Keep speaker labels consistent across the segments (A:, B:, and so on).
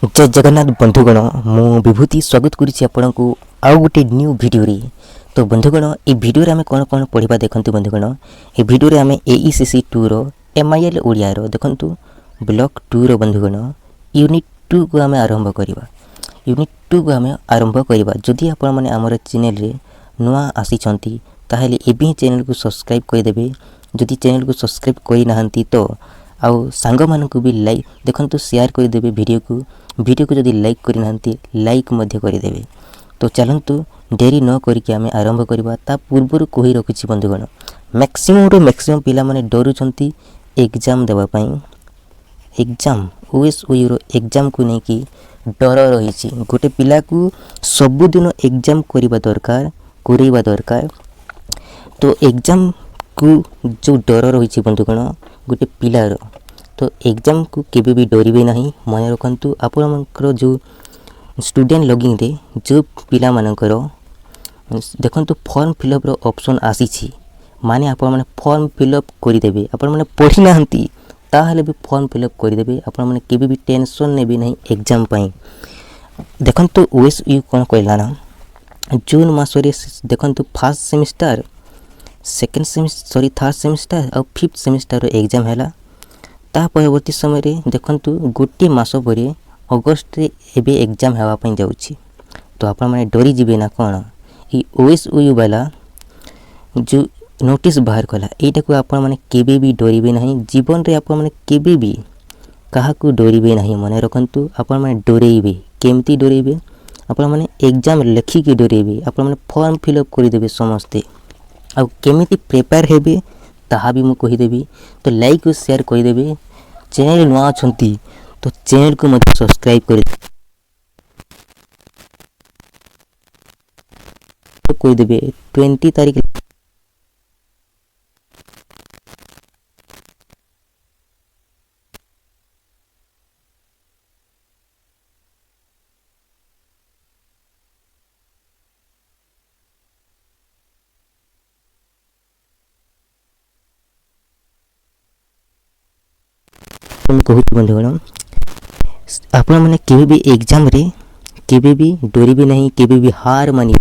A: जय जगन्नाथ बंधुगण मु विभूति स्वागत करुच्ची आपण को आउ गोटे न्यू वीडियो रे। तो बंधुगण ये वीडियो रे आमे कोन कोन पढ़िबा देखंतु बंधुगण ये वीडियो रे आमे एईसीसी 2 रो एमआईएल ओडिया रो देखंतु ब्लॉक 2 रो बंधुगण यूनिट 2 को आमे आरंभ करिबा। यूनिट 2 को आमे आरंभ करिबा। जदि आपण माने हमर चैनल रे नुआ आसी छंती ताहेले एबी चैनल को सब्सक्राइब कर देबे। जदि चैनल को सब्सक्राइब करि नाहंती तो आउ सांग मानकु भी लाइक देखंतु शेयर कर देबे वीडियो को जदि लाइक करि नाहंती लाइक मध्य कर देबे। तो चलंतु देरी न करके आमे आरंभ करिबा। ता पूर्वरु कहि रखिछि बंधुगण मैक्सिमम पिला माने डरु छंती एग्जाम देबा पई। एग्जाम ओएसओयू रो एग्जाम को नै कि डर रहिछि। गोटे पिला को सब दिन एग्जाम करिबा दरकार। तो एग्जाम को जो डर रहिछि बंधुगण गोटे पिलार तो एग्जाम को केबे भी डरिबे नहीं। मन रखंतु आपण मनकर जो स्टूडेंट लॉगिन रे जो पिला मानकर देखंतु फॉर्म फिलअप रो ऑप्शन आसीछि माने आपण माने फॉर्म फिलअप करि देबे। आपण माने पढ़ी नाहंती ताहले भी फॉर्म फिलअप करि देबे। आपण माने केबे भी टेंशन नेबे नहीं एग्जाम पई। देखंतु ओएसयू कोन कहला ना जून मासरे देखंतु first semester second semester sorry third semester और फिफ्थ सेमिस्टर रो एग्जाम हैला। ता परवर्ती समय रे देखंतु गोटे मास परे अगस्त रे एबे एग्जाम हेवा पई जाउछि। तो आपण माने डरी जिबे ना कोन ई ओएसओयू वाला जो नोटिस बाहर कला एटा को आपण माने केबे भी डरिबे नहीं। जीवन रे आपण माने केबे भी काहा को डरिबे नहीं। मन रखंतु आपण माने डरेइबे केमती डरेइबे आपण माने एग्जाम लेखि के डरेइबे। आपण माने फॉर्म फिलअप करि देबे समस्ते आ केमिति प्रिपेयर हेबे ताहा भी मु कहि देबी। तो लाइक और शेयर कर देबे। चैनल नुआ छंती तो चैनल को मत सब्सक्राइब कर कोई देबे 20 तारीख मैं कहूँ बंधुगण आपण माने केबे भी एग्जाम रे केबे भी डरिबे नहीं केबे भी हार मानी।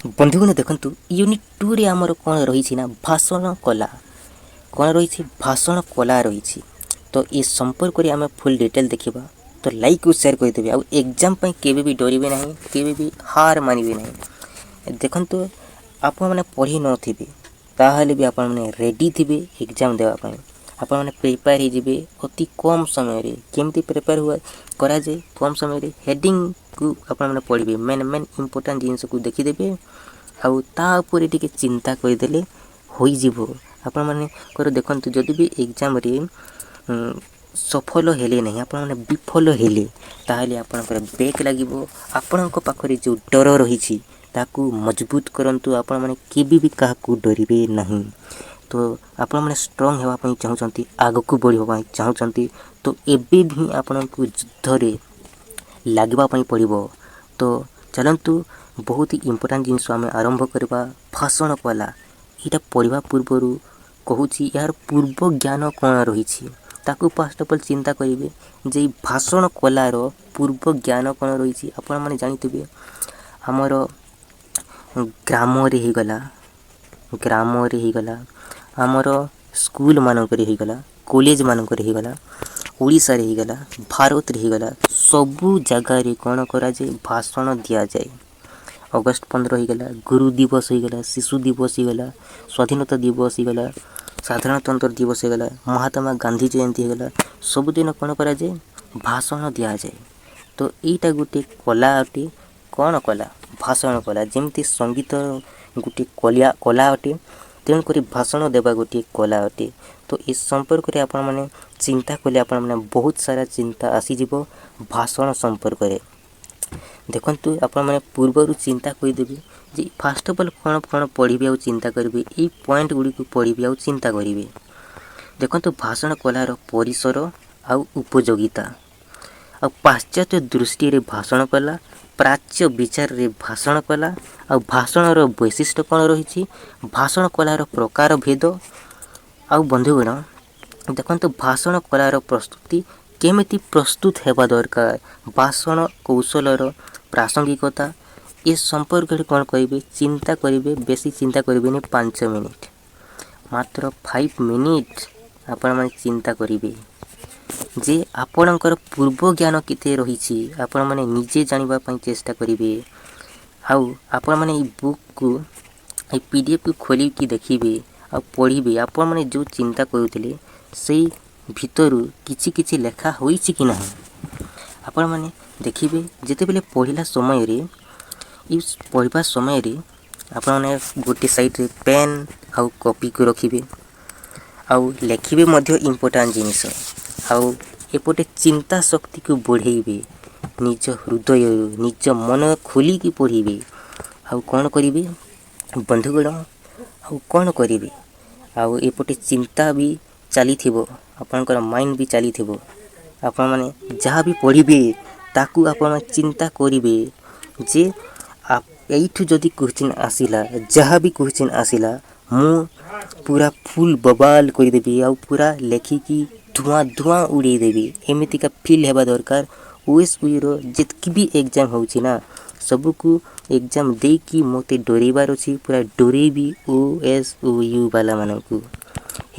A: बंधुगण देखंतु यूनिट 2 रे आमर कोन रही ना भाषण कला कोन रही भाषण कला रही। तो ये संपर्क रे आम फुल डिटेल देखा। तो लाइक और शेयर करदेवे। आउ एग्जाम पे केबे भी डरबे नहीं, केबे भी हार मानिबे नहीं। देखंतु आप मैंने पढ़ी नथिबे ताहले भी आपण मैंने रेडी थिबे एग्जाम देवा पाई। आपण मैंने प्रिपेयर हो अति कम समय रे केमती प्रिपेयर हुआ करा जाए कम समय रे हेडिंग को आपण मैंने पढ़िबे मेन मेन इंपोर्टेंट जिनिस को देखिदेबे। आउ ता ऊपर टिके चिंता करदेले होई जिवो। आपण माने कर देखंतु जदि भी एग्जाम रे सफल हेले नहीं आपण माने विफल हेले ताहले आपणकर ब्रेक लागिवो। आपणक पाखरे जो डर रही ताकू मजबूत करंतु। आपण माने केबी भी काहाकू डरिबे नहीं। तो आपण माने स्ट्रांग हेवा पई चाहउचंती, आगकू बढ़िबा पई चाहउचंती। तो एबे भी आपणकू युद्ध रे लागबा पई पड़िबो। तो चलंतु बहुत ही इंपोर्टेंट जिनिस आम आरंभ करवा भाषण कला। यहाँ पढ़ा पूर्वर कहूँ यार पूर्व ज्ञान कौन रही ताकू फर्स्ट ऑफ ऑल चिंता करेंगे जे भाषण कलार पूर्व ज्ञान कौन रही। आपण मैंने जानी आमर ग्राम रे गला आमर स्कूल मानक गला कॉलेज मानक गला ओडिशा रे गला भारत रे गला सबू जगार कौन करा जाए भाषण दि जाए। अगस्ट 15 होगला, गुरु दिवस होगला, शिशु दिवस होगला, स्वाधीनता दिवस होगला, साधारणतंत्र दिवस होगला, महात्मा गांधी जयंती होगला। सबुदिन कौन करा जाए भाषण दि जाए। तो यहीटा गोटे कला अटे। कौन कला भाषण कला जमती संगीत गोटे कला अटे तेणुक भाषण देवा गोटे कला अटे। तो इस संपर्क में आपण मैंने चिंता कले आपण मैंने बहुत सारा चिंता आसीज भाषण संपर्क में। देखंतु आपण मैंने पूर्वर चिंता करदेवी जे फास्ट ऑफ ऑल कौन कौन पढ़ी आ चिंता करेंगे यही पॉइंट गुड़ी को पढ़ी आ चिंता करेंगे। देखंतु भाषण कलार परिसर आउ उपयोगिता आ पाश्चात्य दृष्टि रे भाषण कला प्राच्य विचार रे भाषण कला आ भाषण वैशिष्ट्य कौन रही भाषण कलार प्रकार भेद आउ बंधुगण देखंतु भाषण कलार प्रस्तुति केमिति प्रस्तुत हेबा दरकार भाषण कौशलर प्रासंगिकता ये संपर्क कौन करेंगे चिंता करेंगे। बेसी चिंता करेंगे 5 मिनिट मात्र 5 मिनिट आपण माने चिंता करेंगे जे आपणकर पूर्व ज्ञान केते रही आपण माने निजे जानिबा पई चेष्टा करेंगे। आउ आपण माने ई बुक को ई पीडीएफ को खोली की देखिबे आ पढ़िबे। आपण माने जो चिंता करूथिले सेई भितरु किछि किछि लेखा होईछि कि नाही आपण माने देखिबे। जेते बेले पढ़िला समय रे इस पढ़ा समय रे आपण माने गोटे साइड रे पेन आउ कॉपी को रखिबे आउ लेखिबे मध्य इंपोर्टेंट जिनिस आउ एपटे चिंता शक्ति को बढ़ेइबे निज हृदय निज मन खोली की पढ़िबे। आउ कौन करिबे बंधुगण आउ कौन करिबे आउ एपटे चिंता भी चली थिबो आपनकर माइंड भी चली थिबो। आपण माने जहाँ भी पढ़िबे ताकू आपण चिंता करिबे जे आप एठू जदि क्वेश्चन आसिला जहाँ भी क्वेश्चन आसिला मु पूरा फुल बबाल करदेवी आउ पूरा लेखिकी धुआं धुआं उड़े देवी एमितिका फील हेबा दरकार। ओएसओयू रो जितकी भी एग्जाम होउछि ना सबको एग्जाम दे कि मोते डरेबार अछि पूरा डरेबी ओएसओयू वाला मानकू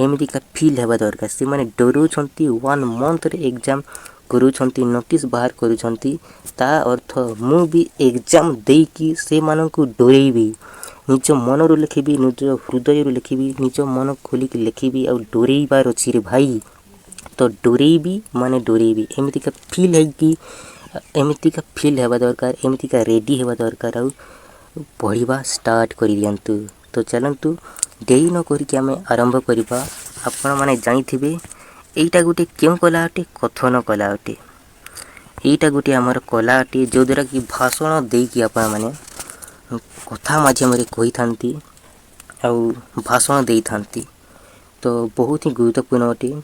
A: एमितिका फील हेबा दरकार। से माने डरुछंती 1 मंथ रे एग्जाम करूछंती नोटिस बाहर करूछंती ता अर्थ मु भी एग्जाम दे कि से मानकू डरेबी निज मन रो लिखिबी निज हृदय रो लिखिबी निज मन खोली के लिखिबी आ डरेबार अछि रे भाई। तो डरेबी माने डरेबी एमितिका फील है कि एमितिका फील हेबा दरकार एमितिका रेडी हेबा दरकार आ पढ़िबा स्टार्ट करि दियंतु। तो चलंतु देरी न करिके आमे आरंभ करिबा। आपण माने जानिथिबे एइटा गोटे केउ कला अटे कथन कला अटे। एइटा गोटे हमर कला अटे जो द्वारा कि भाषण देई कि आपण माने कथा माध्यम रे कहि थांती आउ भाषण देई थांती। तो बहुत ही गुरुत्वपूर्ण अटे।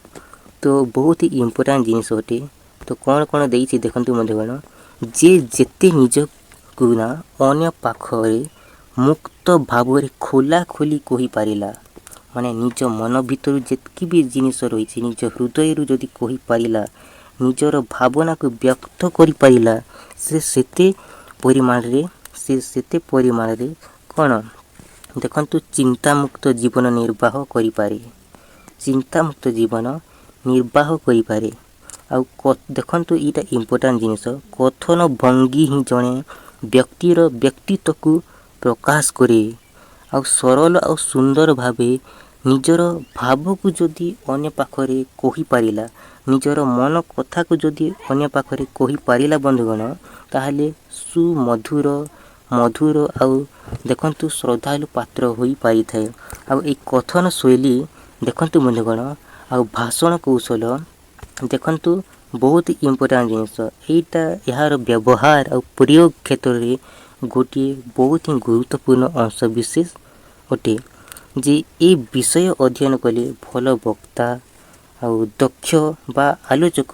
A: तो बहुत ही इंपोर्टेंट जिनिस अटे। तो कौन कौन देइछि देखंतु बंधुगण जे जेते निज को ना अन्य पाखरे मुक्त भाव रे खोला खोली कहि पारिला माने निज मन भितर जेतकी भी जिनिस रही निज हृदय रु जदि कहि पारिला निजर भावना को व्यक्त करि पारिला से सेते परिमाण रे କ'ଣ ଦେଖନ୍ତୁ ଚିନ୍ତାମୁକ୍ତ ଜୀବନ ନିର୍ବାହ କରିପାରେ। ଚିନ୍ତାମୁକ୍ତ ଜୀବନ ନିର୍ବାହ କରିପାରେ। ଆଉ ଦେଖନ୍ତୁ ଏଇଟା ଇମ୍ପୋର୍ଟାଣ୍ଟ ଜିନିଷ, କଥନ ଭଙ୍ଗୀ ହିଁ ଜଣେ ବ୍ୟକ୍ତିର ବ୍ୟକ୍ତିତ୍ୱକୁ ପ୍ରକାଶ କରେ। ଆଉ ସରଳ ଆଉ ସୁନ୍ଦର ଭାବେ ନିଜର ଭାବକୁ ଯଦି ଅନ୍ୟ ପାଖରେ କହିପାରିଲା, ନିଜର ମନ କଥାକୁ ଯଦି ଅନ୍ୟ ପାଖରେ କହିପାରିଲା ବନ୍ଧୁଗଣ, ତାହେଲେ ମଧୁର ଆଉ ଦେଖନ୍ତୁ ଶ୍ରଦ୍ଧାଳୁ ପାତ୍ର ହୋଇପାରିଥାଏ। ଆଉ ଏଇ କଥନ ଶୈଳୀ ଦେଖନ୍ତୁ ବନ୍ଧୁଗଣ, ଆଉ ଭାଷଣ କୌଶଳ ଦେଖନ୍ତୁ ବହୁତ ଇମ୍ପୋର୍ଟାଣ୍ଟ ଜିନିଷ। ଏହାର ବ୍ୟବହାର ଆଉ ପ୍ରୟୋଗ କ୍ଷେତ୍ରରେ ଗୋଟିଏ ବହୁତ ହିଁ ଗୁରୁତ୍ୱପୂର୍ଣ୍ଣ ଅଂଶ ବିଶେଷ ଅଟେ, ଯେ ଏ ବିଷୟ ଅଧ୍ୟୟନ କଲେ ଭଲ ବକ୍ତା ଆଉ ଦକ୍ଷ ବା ଆଲୋଚକ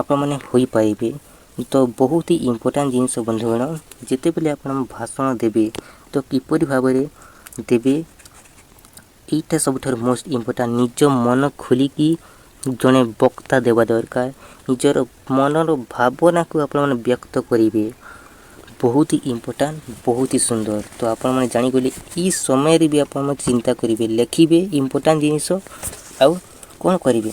A: ଆପଣମାନେ ହୋଇପାରିବେ। ତ ବହୁତ ଇମ୍ପୋର୍ଟାଣ୍ଟ ଜିନିଷ ବନ୍ଧୁଗଣ, ଯେତେବେଳେ ଆପଣ ଭାଷଣ ଦେବେ ତ କିପରି ଭାବରେ ଦେବେ, ଏଇଟା ସବୁଠାରୁ ମୋଷ୍ଟ ଇମ୍ପୋର୍ଟାଣ୍ଟ। ନିଜ ମନ ଖୋଲିକି ଜଣେ ବକ୍ତା ଦେବା ଦରକାର। ନିଜର ମନର ଭାବନାକୁ ଆପଣମାନେ ବ୍ୟକ୍ତ କରିବେ। ବହୁତ ଇମ୍ପୋର୍ଟାଣ୍ଟ, ବହୁତ ସୁନ୍ଦର। ତ ଆପଣମାନେ ଜାଣିଗଲେ ଏଇ ସମୟରେ ବି ଆପଣମାନେ ଚିନ୍ତା କରିବେ, ଲେଖିବେ ଇମ୍ପୋର୍ଟାଣ୍ଟ ଜିନିଷ। ଆଉ କ'ଣ କରିବେ,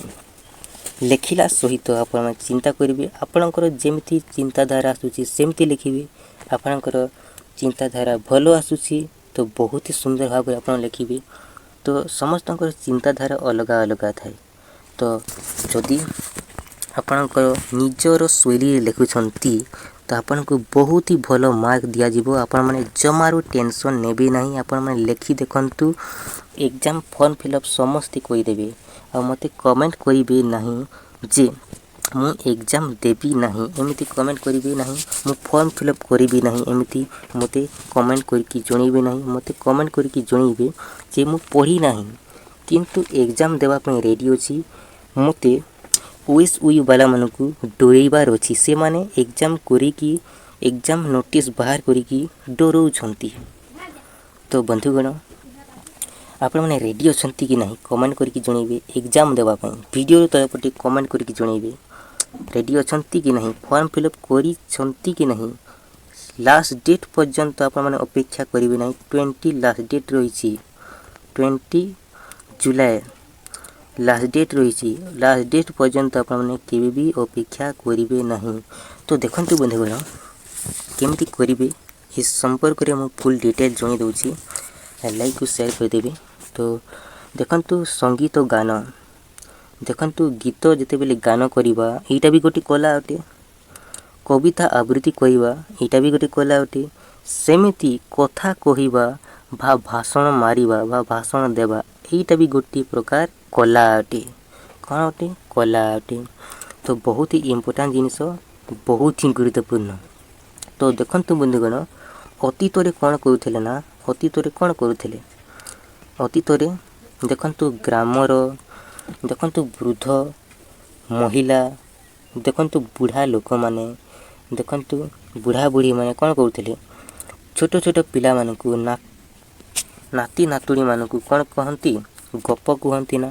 A: ଲେଖିଲା ସହିତ ଆପଣମାନେ ଚିନ୍ତା କରିବେ। ଆପଣଙ୍କର ଯେମିତି ଚିନ୍ତାଧାରା ଆସୁଛି ସେମିତି ଲେଖିବେ। ଆପଣଙ୍କର ଚିନ୍ତାଧାରା ଭଲ ଆସୁଛି ତ ବହୁତ ସୁନ୍ଦର ଭାବରେ ଆପଣ ଲେଖିବେ। ତ ସମସ୍ତଙ୍କର ଚିନ୍ତାଧାରା ଅଲଗା ଅଲଗା ଥାଏ। ତ ଯଦି ଆପଣଙ୍କର ନିଜର ଶୈଳୀରେ ଲେଖୁଛନ୍ତି ତ ଆପଣଙ୍କୁ ବହୁତ ହି ଭଲ ମାର୍କ ଦିଆଯିବ। ଆପଣମାନେ ଜମାରୁ ଟେନସନ୍ ନେବେ ନାହିଁ। ଆପଣମାନେ ଲେଖି ଦେଖନ୍ତୁ, ଏକ୍ଜାମ୍ ଫର୍ମ ଫିଲ୍ଅପ୍ ସମସ୍ତେ କରିଦେବେ। ଆଉ ମୋତେ କମେଣ୍ଟ କରିବେ ନାହିଁ ଯେ ମୁଁ ଏକ୍ଜାମ୍ ଦେବି ନାହିଁ, ଏମିତି କମେଣ୍ଟ କରିବେ ନାହିଁ। ମୁଁ ଫର୍ମ ଫିଲ୍ଅପ୍ କରିବି ନାହିଁ, ଏମିତି ମୋତେ କମେଣ୍ଟ କରିକି ଜଣାଇବେ ନାହିଁ। ମୋତେ କମେଣ୍ଟ କରିକି ଜଣାଇବେ ଯେ ମୁଁ ପଢ଼ି ନାହିଁ କିନ୍ତୁ ଏକ୍ଜାମ୍ ଦେବା ପାଇଁ ରେଡ଼ି ଅଛି। ମୋତେ OSUI ବାଲାମାନଙ୍କୁ ଡରାଇବାର ଅଛି। ସେମାନେ ଏକ୍ଜାମ୍ କରିକି ଏକ୍ଜାମ୍ ନୋଟିସ୍ ବାହାର କରିକି ଡରଉଛନ୍ତି। ତ ବନ୍ଧୁଗଣ, ଆପଣମାନେ ରେଡ଼ି ଅଛନ୍ତି କି ନାହିଁ କମେଣ୍ଟ କରିକି ଜଣାଇବେ ଏକ୍ଜାମ୍ ଦେବା ପାଇଁ। ଭିଡ଼ିଓ ତଳେ ପଟେ କମେଣ୍ଟ କରିକି ଜଣାଇବେ ରେଡ଼ି ଅଛନ୍ତି କି ନାହିଁ, ଫର୍ମ ଫିଲ୍ଅପ୍ କରିଛନ୍ତି କି ନାହିଁ। ଲାଷ୍ଟ ଡେଟ୍ ପର୍ଯ୍ୟନ୍ତ ଆପଣମାନେ ଅପେକ୍ଷା କରିବେ ନାହିଁ। 20 ଲାଷ୍ଟ ଡେଟ୍ ରହିଛି, 20 ଜୁଲାଇ ଲାଷ୍ଟ ଡେଟ୍ ରହିଛି। ଲାଷ୍ଟ ଡେଟ୍ ପର୍ଯ୍ୟନ୍ତ ଆପଣମାନେ କେବେ ବି ଅପେକ୍ଷା କରିବେ ନାହିଁ। ତ ଦେଖନ୍ତୁ ବନ୍ଧୁଗଣ, କେମିତି କରିବେ ଏ ସମ୍ପର୍କରେ ମୁଁ ଫୁଲ୍ ଡିଟେଲ୍ ଜଣାଇ ଦେଉଛି। ଲାଇକ୍ ଓ ସେୟାର କରିଦେବେ। ତ ଦେଖନ୍ତୁ ସଙ୍ଗୀତ ଗାନ, ଦେଖନ୍ତୁ ଗୀତ ଯେତେବେଳେ ଗାନ କରିବା ଏଇଟା ବି ଗୋଟେ କଳା ଅଟେ। କବିତା ଆବୃତ୍ତି କରିବା ଏଇଟା ବି ଗୋଟେ କଳା ଅଟେ। ସେମିତି କଥା କହିବା ବା ଭାଷଣ ମାରିବା ବା ଭାଷଣ ଦେବା ଏଇଟା ବି ଗୋଟିଏ ପ୍ରକାର କଳା ଅଟେ। କ'ଣ ଅଟେ? କଳା ଅଟେ। ତ ବହୁତ ଇମ୍ପୋର୍ଟାଣ୍ଟ ଜିନିଷ, ବହୁତ ହିଁ ଗୁରୁତ୍ୱପୂର୍ଣ୍ଣ। ତ ଦେଖନ୍ତୁ ବନ୍ଧୁଗଣ, ଅତୀତରେ କ'ଣ କରୁଥିଲେ ନା, ଅତୀତରେ ଦେଖନ୍ତୁ ଗ୍ରାମର ଦେଖନ୍ତୁ ବୃଦ୍ଧ ମହିଳା, ଦେଖନ୍ତୁ ବୁଢ଼ା ଲୋକମାନେ, ଦେଖନ୍ତୁ ବୁଢ଼ା ବୁଢ଼ୀମାନେ କ'ଣ କରୁଥିଲେ, ଛୋଟ ଛୋଟ ପିଲାମାନଙ୍କୁ ନାତି ନାତୁଣୀମାନଙ୍କୁ କ'ଣ କହନ୍ତି, ଗପ କୁହନ୍ତି ନା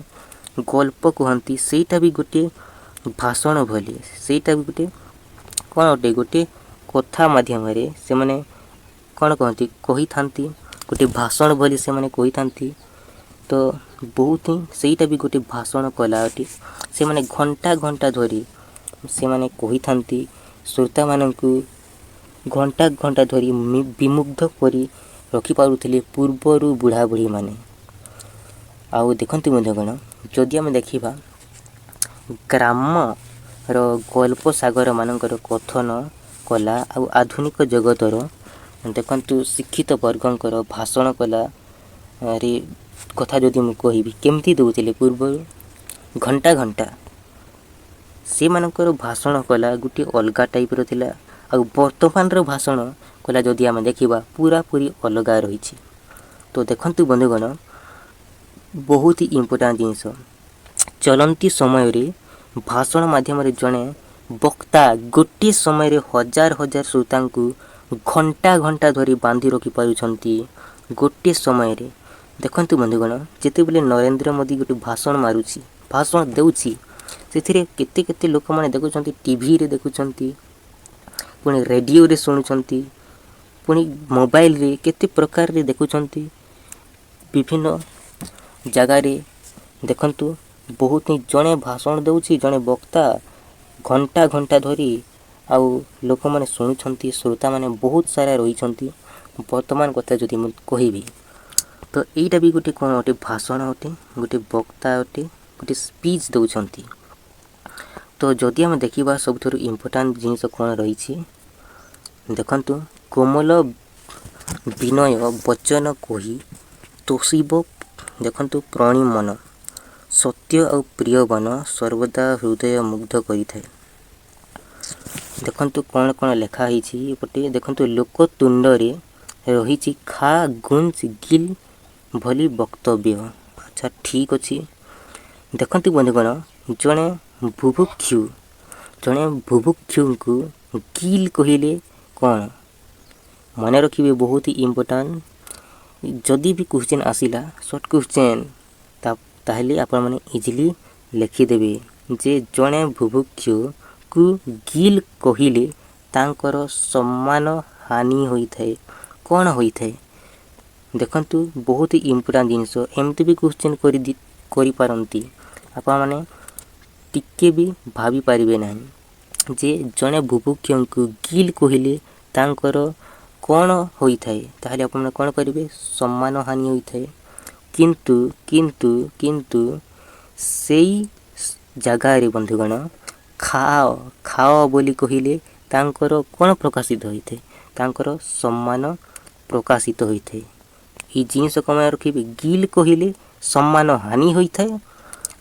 A: ଗଳ୍ପ କୁହନ୍ତି। ସେଇଟା ବି ଗୋଟିଏ ଭାଷଣ ଭଳି, ସେଇଟା ବି ଗୋଟେ କ'ଣ ଅଟେ, ଗୋଟେ କଥା ମାଧ୍ୟମରେ ସେମାନେ କ'ଣ କହନ୍ତି, କହିଥାନ୍ତି। ଗୋଟେ ଭାଷଣ ଭଳି ସେମାନେ କହିଥାନ୍ତି। ତ ବହୁତ ହିଁ ସେଇଟା ବି ଗୋଟେ ଭାଷଣ କଳା ଅଟେ। ସେମାନେ ଘଣ୍ଟା ଘଣ୍ଟା ଧରି ସେମାନେ କହିଥାନ୍ତି। ଶ୍ରୋତାମାନଙ୍କୁ ଘଣ୍ଟା ଘଣ୍ଟା ଧରି ବିମୁଗ୍ଧ କରି ରଖିପାରୁଥିଲେ ପୂର୍ବରୁ ବୁଢ଼ା ବୁଢ଼ୀମାନେ। ଆଉ ଦେଖନ୍ତୁ ବନ୍ଧୁଗଣ, ଯଦି ଆମେ ଦେଖିବା ଗ୍ରାମର ଗଳ୍ପ ସାଗରମାନଙ୍କର କଥନ କଲା ଆଉ ଆଧୁନିକ ଜଗତର ଦେଖନ୍ତୁ ଶିକ୍ଷିତ ବର୍ଗଙ୍କର ଭାଷଣ କଲାରେ କଥା ଯଦି ମୁଁ କହିବି, କେମିତି ଦେଉଥିଲେ ପୂର୍ବରୁ ଘଣ୍ଟା ଘଣ୍ଟା। ସେମାନଙ୍କର ଭାଷଣ କଲା ଗୋଟିଏ ଅଲଗା ଟାଇପ୍ର ଥିଲା। ଆଉ ବର୍ତ୍ତମାନର ଭାଷଣ କଲା ଯଦି ଆମେ ଦେଖିବା ପୁରାପୁରି ଅଲଗା ରହିଛି। ତ ଦେଖନ୍ତୁ ବନ୍ଧୁଗଣ, ବହୁତ ଇମ୍ପୋର୍ଟାଣ୍ଟ ଜିନିଷ, ଚଳନ୍ତି ସମୟରେ ଭାଷଣ ମାଧ୍ୟମରେ ଜଣେ ବକ୍ତା ଗୋଟିଏ ସମୟରେ ହଜାର ହଜାର ଶ୍ରୋତାଙ୍କୁ ଘଣ୍ଟା ଘଣ୍ଟା ଧରି ବାନ୍ଧି ରଖିପାରୁଛନ୍ତି ଗୋଟିଏ ସମୟରେ। ଦେଖନ୍ତୁ ବନ୍ଧୁଗଣ, ଯେତେବେଳେ ନରେନ୍ଦ୍ର ମୋଦି ଗୋଟେ ଭାଷଣ ଦେଉଛି, ସେଥିରେ କେତେ କେତେ ଲୋକମାନେ ଦେଖୁଛନ୍ତି, ଟିଭିରେ ଦେଖୁଛନ୍ତି, ପୁଣି ରେଡ଼ିଓରେ ଶୁଣୁଛନ୍ତି, पुणी मोबाइल रे केते प्रकार रे देखुछंती विभिन्न जगार देखंतु बहुत ही जड़े भाषण दउछि जड़े वक्ता घंटा घंटा धरी आउ लोक मैंने शुणुंट श्रोता मैंने बहुत सारा रही वर्तमान कथा जदि मुझे कहबी तो यहीटा भी गोटे कौन गोटे भाषण अटे गोटे वक्ता अटे गोटे स्पीच दौरान तो जदि आम देखा सब इम्पोर्टाट जिनस कौन रही देखु कोमल विनय वचन कही तोषिब देखु प्रणी मन सत्य और प्रिय बन सर्वदा हृदय मुग्ध करें देखु कौन कौन लिखाही पटे देखु लोक तुंड रही खा गुंज गिल भली वक्तव्य। अच्छा ठीक अच्छे देखते बंधुगण जड़े बुभुक्षु को गिल कहले कौन मन रखिए बहुत ही इम्पोर्टाट जदि भी क्वेश्चन आसिला शॉर्ट क्वेश्चन ताहले आपण माने इजिली लिखिदेवे जे जड़े बुभुक्षु को गिल कहले तांकर सम्मान हानि होता है कौन होता है देखंतु बहुत ही इम्पोर्टाट जिनस एमती भी क्वेश्चन करि पारंती आपण माने टिके भी भाभी पारिबे नहीं जे जड़े बुभुक्षु को गिल कहले तांकर कौन होता है ताहले आपण कौन करेंगे सम्मान हानि होता है किंतु किंतु किंतु सेई जगार बंधुगण खाओ खाओ बोली कहले तांकर कौन प्रकाशित होता है तांकर सम्मान प्रकाशित होता है ये जिनस कम रखिए गिल कहले सम्मान हानि होता है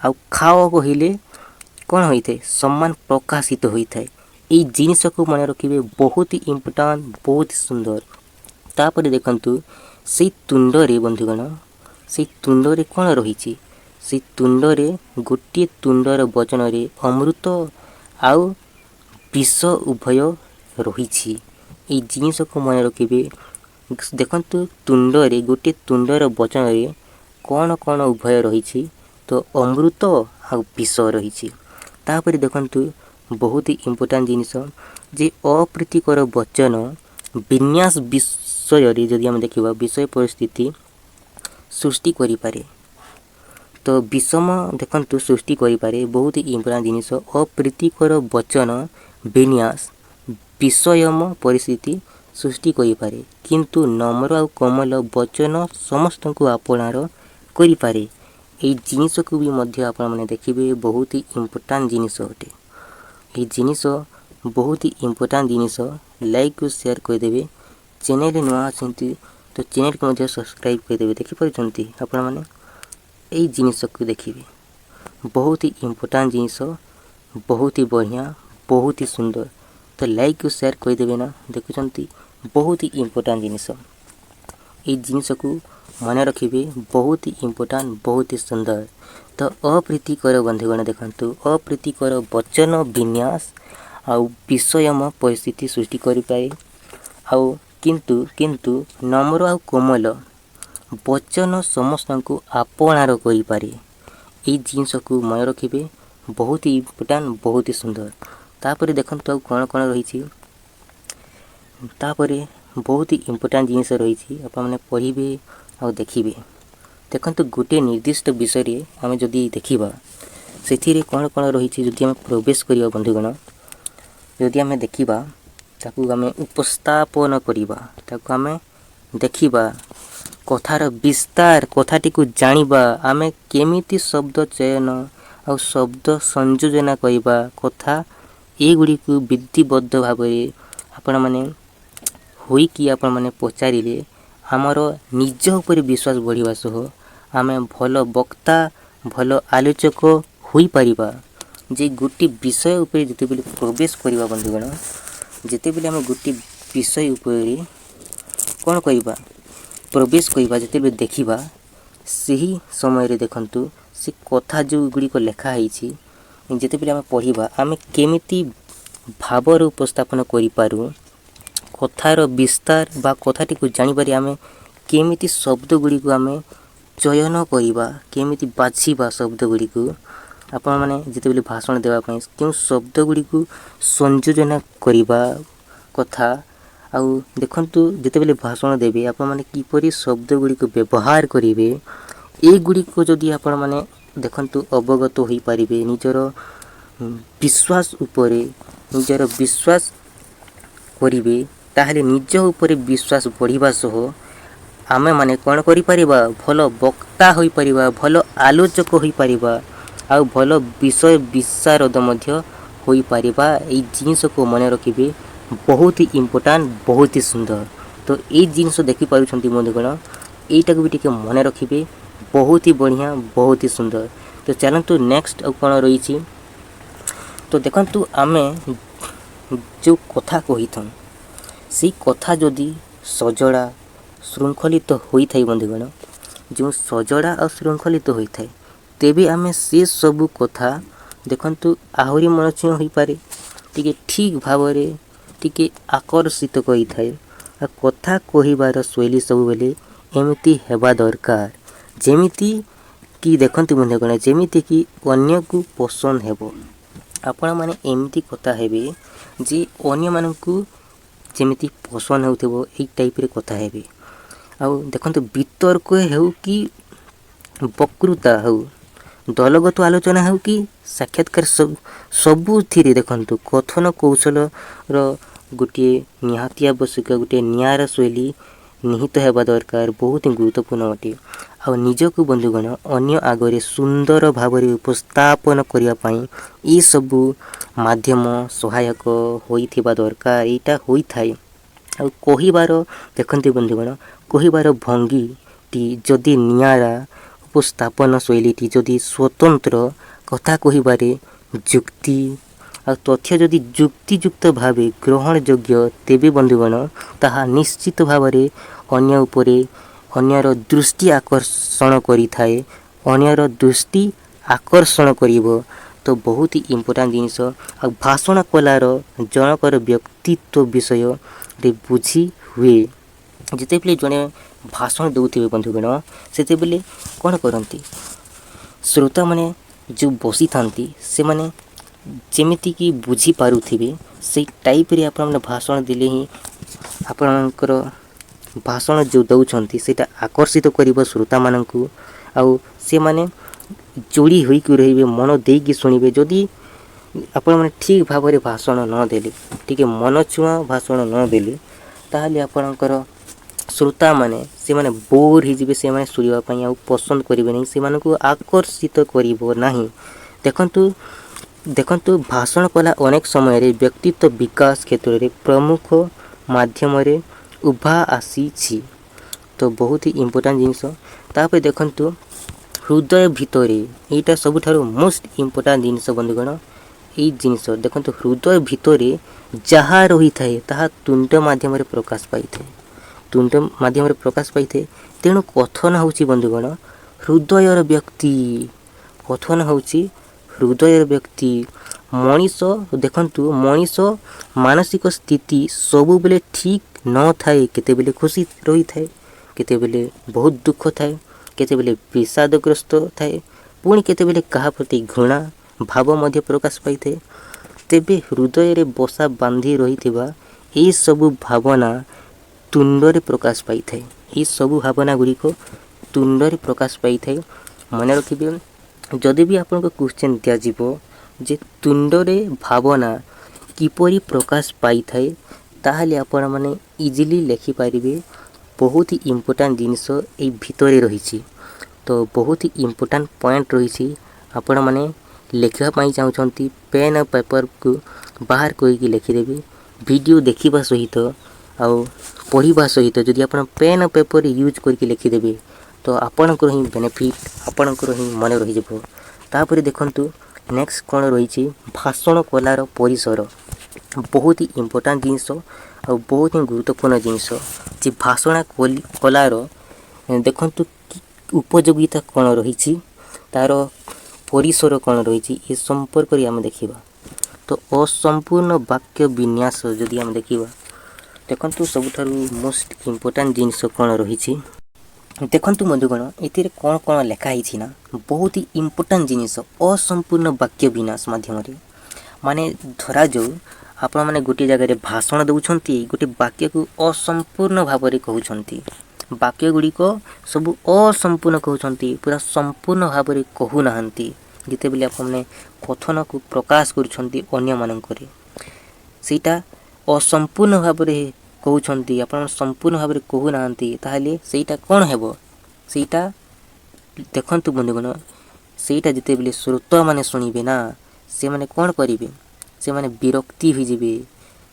A: आ खाओ कहले कौन होता है सम्मान प्रकाशित होता है ये जिनस को मन रखिए बहुत ही इम्पोर्टाट बहुत ही सुंदर तापर देखंतु से तुंडरे बंधुगण से तुंडरे कौन रही से तुंडरे गोटे तुंडर वचन रे अमृत आउ विष उभय रही ये जिनस को मन रखिए देखंतु तुंडरे गोटे तुंडर वचन रे कौन कौन उभय रही तो अमृत आ विष रही तापर देखंतु बहुत ही इम्पोर्टाट जिनिस जे अप्रीतिकर वचन विन्यास विषय रे जदि हम देखिबा विषय परिस्थिति सृष्टि करि पारे तो विषम देखंतु सृष्टि करि पारे बहुत ही इम्पोर्टाट जिनिस अप्रीतिकर वचन विन्यास विषयम परिस्थिति सृष्टि करि पारे किंतु नम्र और कोमल वचन समस्त को आपणार करि पारे ये जिनिस को भी मध्य आपण माने देखिबे बहुत ही इम्पोर्टाट जिनिस अटे ये जिनिस बहुत ही इम्पोर्टाट जिनिस लाइक को शेयर कर देबे चैनल नुआ आछंती तो चैनल को मध्य सब्सक्राइब कर देबे देखि परछंती आपण माने ये जिनिस को देखिबे बहुत ही इम्पोर्टाट जिनिस बहुत ही बढ़िया बहुत ही सुंदर तो लाइक को शेयर कर देबे ना देखुछंती बहुत ही इम्पोर्टाट जिनिस ये जिनिस को मन रखिए बहुत ही इम्पोर्टाट बहुत ही सुंदर तो अप्रीतिकर बंधुगण देखंतु अप्रीतिकर वचन विन्यास आउ विषयम परिस्थिति सृष्टि करि पाए आउ किंतु किंतु नम्र आउ कोमल वचन समस्त को आपणार करि पारे ये जिनिस को मन रखिए बहुत ही इम्पोर्टाट बहुत ही सुंदर तापर देखंतु कौन कौन रही तापर बहुत ही इम्पोर्टाट जिनिस रही आपने पढ़े और देखिए देखंतु गोटे निर्दिष्ट विषय आम जदि देखा से कौन कौन रही जदि आम प्रवेश करवा बंधुगण जदि आम देखा ताकू आम उपस्थापन करवा ताकू आम देखा कथार विस्तार कथाटी को जानिबा आम केमिति शब्द चयन और शब्द संयोजना करवा कथा एगुड़ी को विधिबद्ध भाव आपण माने होई कि आपण माने पचारिले आमर निज उपर विश्वास बढ़िया सह आम भल वक्ता भल आलोचक होई परिबा जे गोटे विषय उपर जिते बेले प्रवेश करवा बंधुगण जिते बेले आम गोटे विषय उपर कौन करवा प्रवेश करवा जिते बेले देखिबा सही समय रे देखंतु से कथा जो गुड़िक लिखाही जिते बेले आम पढ़िबा आम केमिति भावर उपस्थापन करि पारू कथार विस्तार बा कथाटी को जानिबारे आम केमिति शब्द गुड़ी को आम चयन करवा केमिति बाछिबा शब्द गुड़ी को आपण माने जिते बेले भाषण देवा पई क्यों शब्द गुड़ी को संयोजना करवा कथा आउ देखंतु जेतेबेले भाषण देबे आपण माने किपरि शब्द गुडी को व्यवहार करिवे ए गुडी को जदि आपण माने देखंतु अवगत होई परिबे निजर विश्वास उपरे निजर विश्वास करिवे ताहले निज उपरे विश्वास बढ़िबा सह आमे माने कोन करि परिबा भलो वक्ता होई परिबा भलो आलोचक होई परिबा आ भलो विषय विशारद मध्य होई परिबा ए जिनिस को मने रखिबे बहुत ही इम्पोर्टेंट बहुत ही सुंदर। तो ये जिनिस देखि पारुछंती बंधुगण एटा को भी टिके मने रखिबे बहुत ही बढ़िया बहुत ही सुंदर। तो चलंतु नेक्स्ट कोन रहिछि तो देखंतु आमे जो कथा कहिथन से कथा जदि सजड़ा श्रृंखलित होई थाई बंधुगण जो सजड़ा और श्रृंखलित होई थाई तेबे आमे से सब कथा देखंतु आहुरी मनोचय होई पारे टिके ठीक भावरे टिके आकर्षित करि थाए आ कथा कहिबार शैली सब बेले एमिति हेबा दरकार जेमिति कि देखंतु बंधुगण जेमिति कि अन्य को पसंद हेबो आपण माने एमिति कथा हेबे जे अन्य मानकु जेमिति पसंद होउथबो एई टाइप रे कथा हेबे आ देखंतु वितर्क हेउ कि वक्तृता हेउ दलगत आलोचना हेउ कि साक्षात्कार सबु थिरे देखंतु कथन कौशल रो गोटे निहाती आवश्यक गोटे नियारा शैली निहित हेबा दरकार बहुत गुरुत्वपूर्ण अटे आ निजको बंधुगण अन्य आगरे सुंदर भावरे उपस्थापन करिया पई ई सबु माध्यम सहायक होइथिबा दरकार एटा होई थाई आ कहिबार देखंती बंधुगण कहिबार भंगी टी जदि नियारा उपस्थापन शैली टी जदि स्वतंत्र कथा कहिबारे जुक्ति आ तथ्य जदि जुक्तियुक्त भावे ग्रहण योग्य तेबे बंधुगण ताहा निश्चित भावरे अन्य उपरे अन्यर दृष्टि आकर्षण करि थाए अन्यर दृष्टि आकर्षण करिवो तो बहुत ही इम्पोर्टेंट जिनिस आ भाषण कलार जनकर व्यक्तित्व विषय रे बुझी हुए जिते बेले जने भाषण दउथिबे बंधुगण सेते बेले कोन करंती श्रोता माने जो बसी थांती से माने जेमिति कि बुझी पारुथिबे से टाइप रे आपण भाषण दिले ही आपणकर भाषण जो दउछंती सेटा आकर्षित करिवो श्रोता माननकु आउ से माने जोड़ी होई कि रहिबे मन देई कि सुनिबे जदि आपण माने ठीक भाबरे भाषण न देले ठीक मन छुआ भाषण न देले ताहले आपणकर श्रोता माने से माने बोर ही जिबे से माने सुनिबा पई आ पसंद करिवे नै से मानकु आकर्षित करिवो नाही देखंतु भाषण कला अनेक समय रे व्यक्तित्व विकास क्षेत्र रे प्रमुख माध्यम रे उभा आसी छी तो बहुत ही इम्पोर्टेंट जिनिस तापर देखंतु हृदय भितरे एटा सबुठारो मोस्ट इम्पोर्टेंट जिनिस बंधुगण ए जिनिस देखंतु हृदय भितरे जहा रही थाए ताहा तुंड माध्यम रे प्रकाश पाई थाए तुंड माध्यम रे प्रकाश पाई थाए तेणु कथन होउची बंधुगण हृदयर व्यक्ति कथन होउची हृदयर व्यक्ति मनीष देखंतु मनीष मानसिक स्थिति सबु बेले ठीक न थाए केते बेले खुशी रही थाए केते बेले बहुत दुख थाए केते बेले विषादग्रस्त थाए पुणी केते बेले कहा प्रति घृणा भाव मध्य प्रकाश पाई थाए तेबे हृदय रे बसा बांधी रही थिबा ए सबु भावना तुंड रे प्रकाश पाई थाए ए सबु भावना गुडी को तुंड रे प्रकाश पाई थाए मने रखिबे जदि भी आपन को क्वेश्चन दिया जीवो जे तुंड रे भावना किपरि प्रकाश पाई थाए ताहले आपण माने इजीली लिखि पारिबे बहुत ही इम्पोर्टेंट जिनिस ए भितरे रहिछि तो बहुत ही इम्पोर्टेंट पॉइंट रहिछि आपण माने लिखिबा पई चाहउछंती पेन और पेपर को बाहर कोई लिखि देबे वीडियो देखिबा सहित आ पढ़िबा सहित जदि आपण पेन और पेपर यूज करके लिखि देबे तो आपणकर ही बेनिफिट आपणकर ही मन रही जबो तापर देखंतु नेक्स्ट कोन रहिछि भाषण कलार परिसर बहुत ही इम्पोर्टेंट जिनिस और बहुत ही गुरुत्वपूर्ण जिनिस जे भाषण कलार देखंतु उपयोगिता कोन रहिछि तार परिसर कोन रहिछि ए संपर्क रे हम देखिबा तो असंपूर्ण वाक्य विन्यास जदि हम देखिबा देखंतु सबुठारु मोस्ट इम्पोर्टेंट जिनिस कोन रहिछि देखंतु बंधुगण एथिरे कोन कोन लेखा हिछि ना बहुत ही इम्पोर्टेंट जिनिस असंपूर्ण वाक्य विन्यास माध्यम रे माने धरा जो आपण मैंने गोटे जगह भाषण दौरान गोटे वाक्य को असंपूर्ण भाव में कहते वाक्य गुड़िक सब असंपूर्ण कहते पूरा संपूर्ण भाव में कहूना जिते बेले आपने कथन को प्रकाश कर सीटा असंपूर्ण भाव में कहते आप संपूर्ण भाव में कहूना ताहले सेटा कौन है सेटा देखंतु बंधुगण सेटा जिते बेले श्रोता माने शुणिबे ना से माने कौन करिवे से माने विरक्ति हो जिवे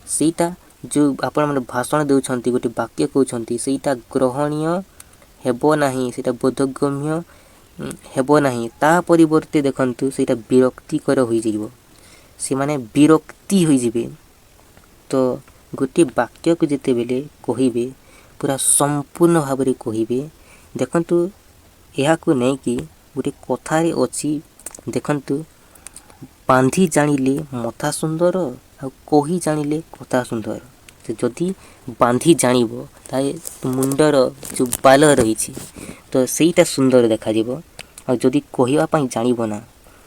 A: सेटा जो आपण माने भाषण देउछंती गोटे वाक्य कहउछंती सेटा ग्रहणीय हेबो नाही सेटा बोधगम्य हेबो नाही ता परिवर्ते देखंतु सेटा विरक्तिकर होई जिवो से माने विरक्ति होई जिवे तो गोटे वाक्य को जिते बेले कहिबे पूरा संपूर्ण भाव में कहिबे देखंतु यहा को नै कि गोटे कथारे अछि देखंतु बांधी जानिले मथा सुंदर आ कही जानिले कथा सुंदर से जदि बांधी जानिबो ताए मुंडर जो बाल रही तो सेटा सुंदर देखा जिवो आ जदि कहिबा पई जानिबो ना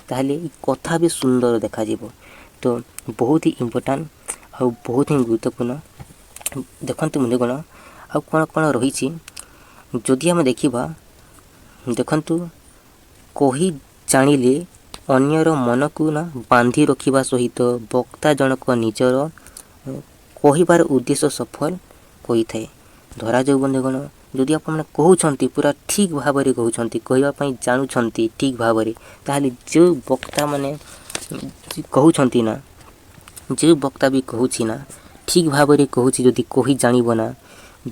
A: ताहले कथा भी सुंदर देखा जिवो तो बहुत ही इम्पोर्टेंट आ बहुत ही गुरुत्वपूर्ण देखंतु बंधुगण आ कोन कोन रही जदि हम देखिबा देखंतु कही जानिले अन्यर मन को ना बांधी रखिबा सहित वक्ता जनक निजर कहिबार उद्देश्य सफल कोई थाए धरा जाऊ बंधुगण जदि आप मैंने कहउछंती पूरा ठीक भाव में कहउछंती कहिबा पई जानुछंती ठीक भाव में ताहले जो वक्ता माने कहउछंती ना जो वक्ता भी कहउछि ना ठीक भाव में कहउछि जदि कहि जानिबो ना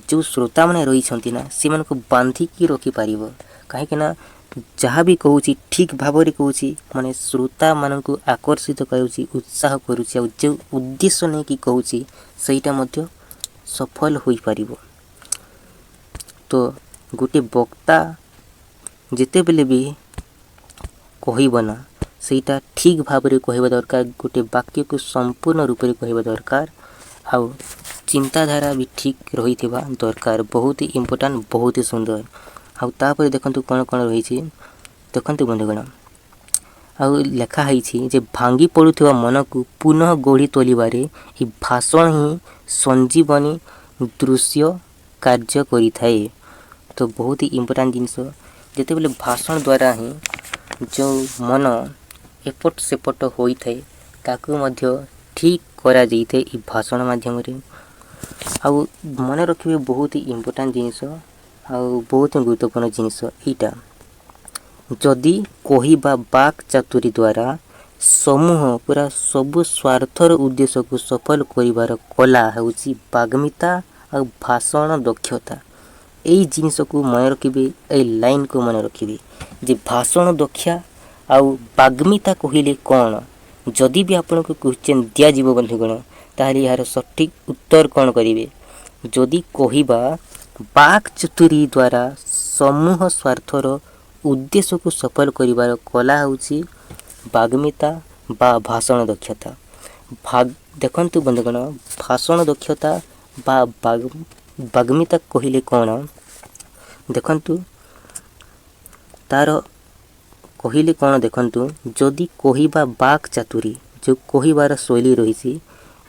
A: जो श्रोता माने रही छंती ना से मन को बांधी की रखि पारिबो काहे कि ना जहाँ भी कहूँ ठीक भाव में कहूँ माने श्रोता मान को आकर्षित करुँची उत्साह करुँची आ जो उद्देश्य नहीं कि कहूँ सहीटा मध्य सफल हो पारिबो तो गोटे वक्ता जिते बेले भी कहबना सेटा ठीक भाव में कहवा दरकार गोटे वाक्य को संपूर्ण रूप में कहवा दरकार आ चिंताधारा भी ठीक रही दरकार बहुत ही इम्पोर्टेंट बहुत ही सुंदर आउे देखु कौन कौन रही देखते बंधुगण आउ लेखा जे भांगी पड़ुवा मन को पुनः गढ़ी तोलिबारे ई भाषण ही संजीवनी दृश्य कार्य करिथाए तो बहुत ही इम्पोर्टेंट जिनस जिते बेले भाषण द्वारा ही जो मन एपट सेपट होइथाए ताकू मध्य ठीक करा जाइथे ई भाषण माध्यम रे आउ मन रखिबे बहुत ही इम्पोर्टेंट जिनस बहुत गुरुत्वपूर्ण जिनस एटा जदि कहिबा वाक चातुरी द्वारा समूह पूरा सब स्वार्थर उद्देश्य को सफल करिवार कला होउची वाग्मिता और भाषण दक्षता एई जिनस को मन रखिबे ए लाइन को मन रखिबे जे भाषण दक्षा आउ वाग्मिता कहिले कोन जदि भी आपन को क्वेश्चन दिया जीव बंधुगण ताहले यार सटीक उत्तर कोन करिवे जदि कहिबा वाक चतुरी द्वारा समूह स्वार्थर उद्देश्य को सफल करिवार कला होउची वाग्मिता बा भाषण दक्षता देखंतु बंधुगण भाषण दक्षता बा वाग्मिता कहिले कोन देखंतु तार कहिले कोन देखंतु जदि कहिबा वाक चातुरी जो कहिबार शैली रही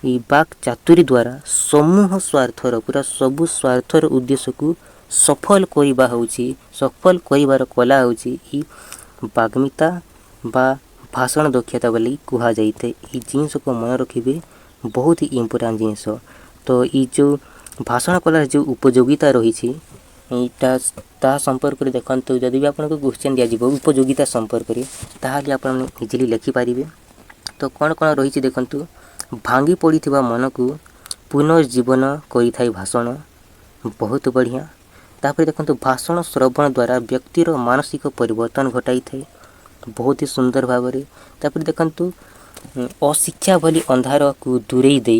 A: ई वाक चातुरी द्वारा समूह स्वार्थर पूरा सबु स्वार्थर उद्देश्य को सफल करिबा होउची सफल करिवार कला होउची ई वाग्मिता बा भाषण दक्षता बोली कुहा जाइते ई जिनस को मन रखिबे बहुत ही इम्पोर्टेंट जिनस तो ई जो भाषण कलार जो उपयोगिता रही ईटा ता संपर्क में देखंतु जदि भी आपन को क्वेश्चन दिया जीवो उपयोगिता संपर्क में ताहाले आपन इजीली लिखि पारिबे तो कोन कोन रही देखंतु भांगी पड़िथिबा मन को पुनर्जीवन करिथाई भाषण बहुत बढ़िया तापर देखंतु भाषण श्रवण द्वारा व्यक्तिर मानसिक परिवर्तन घटाई थाए बहुत ही सुंदर भाव में तापर देखंतु अशिक्षा भली अंधार को दूरेई दे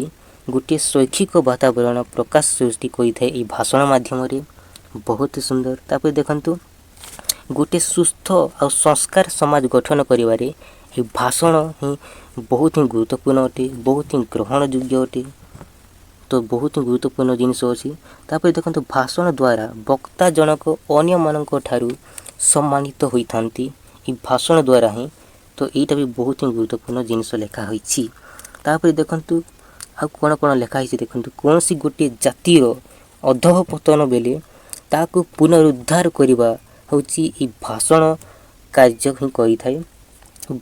A: गोटे शैक्षिक वातावरण प्रकाश सृष्टि करिथाए ई भाषण माध्यम रे बहुत ही सुंदर तापर देखंतु गोटे सुस्थ और संस्कार समाज गठन करिवारे ई भाषण ही बहुत ही गुरुत्वपूर्ण अटे बहुत ही ग्रहण योग्य अटे तो बहुत ही गुरुत्वपूर्ण जिनस अच्छी तापर देखंतु भाषण द्वारा वक्ता जनक अन्य मानक ठारू सम्मानित होइथांती ई भाषण द्वारा ही तो एटा भी बहुत ही गुरुत्वपूर्ण जिनस लेखा होइछि तापर देखंतु ଆଉ କ'ଣ ଲେଖା ହେଇଛି ଦେଖନ୍ତୁ। କୌଣସି ଗୋଟିଏ ଜାତିର ଅଧଃପତନ ବେଲେ ତାହାକୁ ପୁନରୁଦ୍ଧାର କରିବା ହେଉଛି ଏ ଭାଷଣ କାର୍ଯ୍ୟ ହିଁ କରିଥାଏ।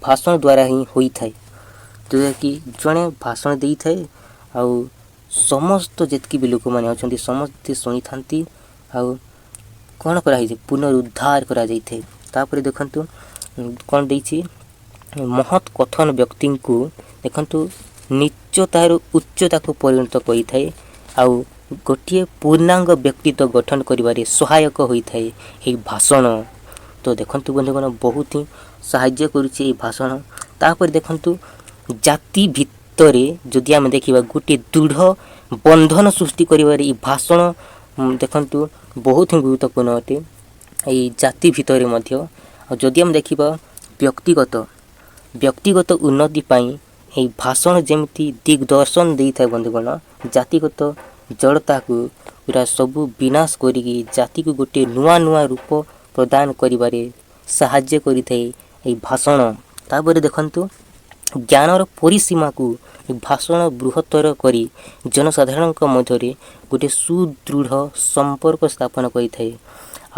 A: ଭାଷଣ ଦ୍ୱାରା ହିଁ ହୋଇଥାଏ। ଯେଉଁଟାକି ଜଣେ ଭାଷଣ ଦେଇଥାଏ ଆଉ ସମସ୍ତ ଯେତିକି ବି ଲୋକମାନେ ଅଛନ୍ତି ସମସ୍ତେ ଶୁଣିଥାନ୍ତି ଆଉ କ'ଣ କରାହେଇଛି ପୁନରୁଦ୍ଧାର କରାଯାଇଥାଏ। ତାପରେ ଦେଖନ୍ତୁ କ'ଣ ଦେଇଛି, ମହତ୍ କଥନ ବ୍ୟକ୍ତିଙ୍କୁ ଦେଖନ୍ତୁ ନିଚତାରୁ ଉଚ୍ଚତାକୁ ପରିଣତ କରିଥାଏ ଆଉ ଗୋଟିଏ ପୂର୍ଣ୍ଣାଙ୍ଗ ବ୍ୟକ୍ତିତ୍ୱ ଗଠନ କରିବାରେ ସହାୟକ ହୋଇଥାଏ ଏହି ଭାଷଣ। ତ ଦେଖନ୍ତୁ ବନ୍ଧୁଗଣ ବହୁତ ହିଁ ସାହାଯ୍ୟ କରୁଛି ଏହି ଭାଷଣ। ତାପରେ ଦେଖନ୍ତୁ ଜାତି ଭିତରେ ଯଦି ଆମେ ଦେଖିବା ଗୋଟିଏ ଦୃଢ଼ ବନ୍ଧନ ସୃଷ୍ଟି କରିବାରେ ଏହି ଭାଷଣ ଦେଖନ୍ତୁ ବହୁତ ହିଁ ଗୁରୁତ୍ୱପୂର୍ଣ୍ଣ ଅଟେ ଏହି ଜାତି ଭିତରେ ମଧ୍ୟ। ଆଉ ଯଦି ଆମେ ଦେଖିବା ବ୍ୟକ୍ତିଗତ ଉନ୍ନତି ପାଇଁ ଏହି ଭାଷଣ ଯେମିତି ଦିଗ୍ଦର୍ଶନ ଦେଇଥାଏ ବନ୍ଧୁଗଣ, ଜାତିଗତ ଜଡ଼ତାକୁ ପୁରା ସବୁ ବିନାଶ କରିକି ଜାତିକୁ ଗୋଟିଏ ନୂଆ ରୂପ ପ୍ରଦାନ କରିବାରେ ସାହାଯ୍ୟ କରିଥାଏ ଏହି ଭାଷଣ। ତାପରେ ଦେଖନ୍ତୁ ଜ୍ଞାନର ପରିସୀମାକୁ ଭାଷଣ ବୃହତ୍ତର କରି ଜନସାଧାରଣଙ୍କ ମଧ୍ୟରେ ଗୋଟିଏ ସୁଦୃଢ଼ ସମ୍ପର୍କ ସ୍ଥାପନ କରିଥାଏ।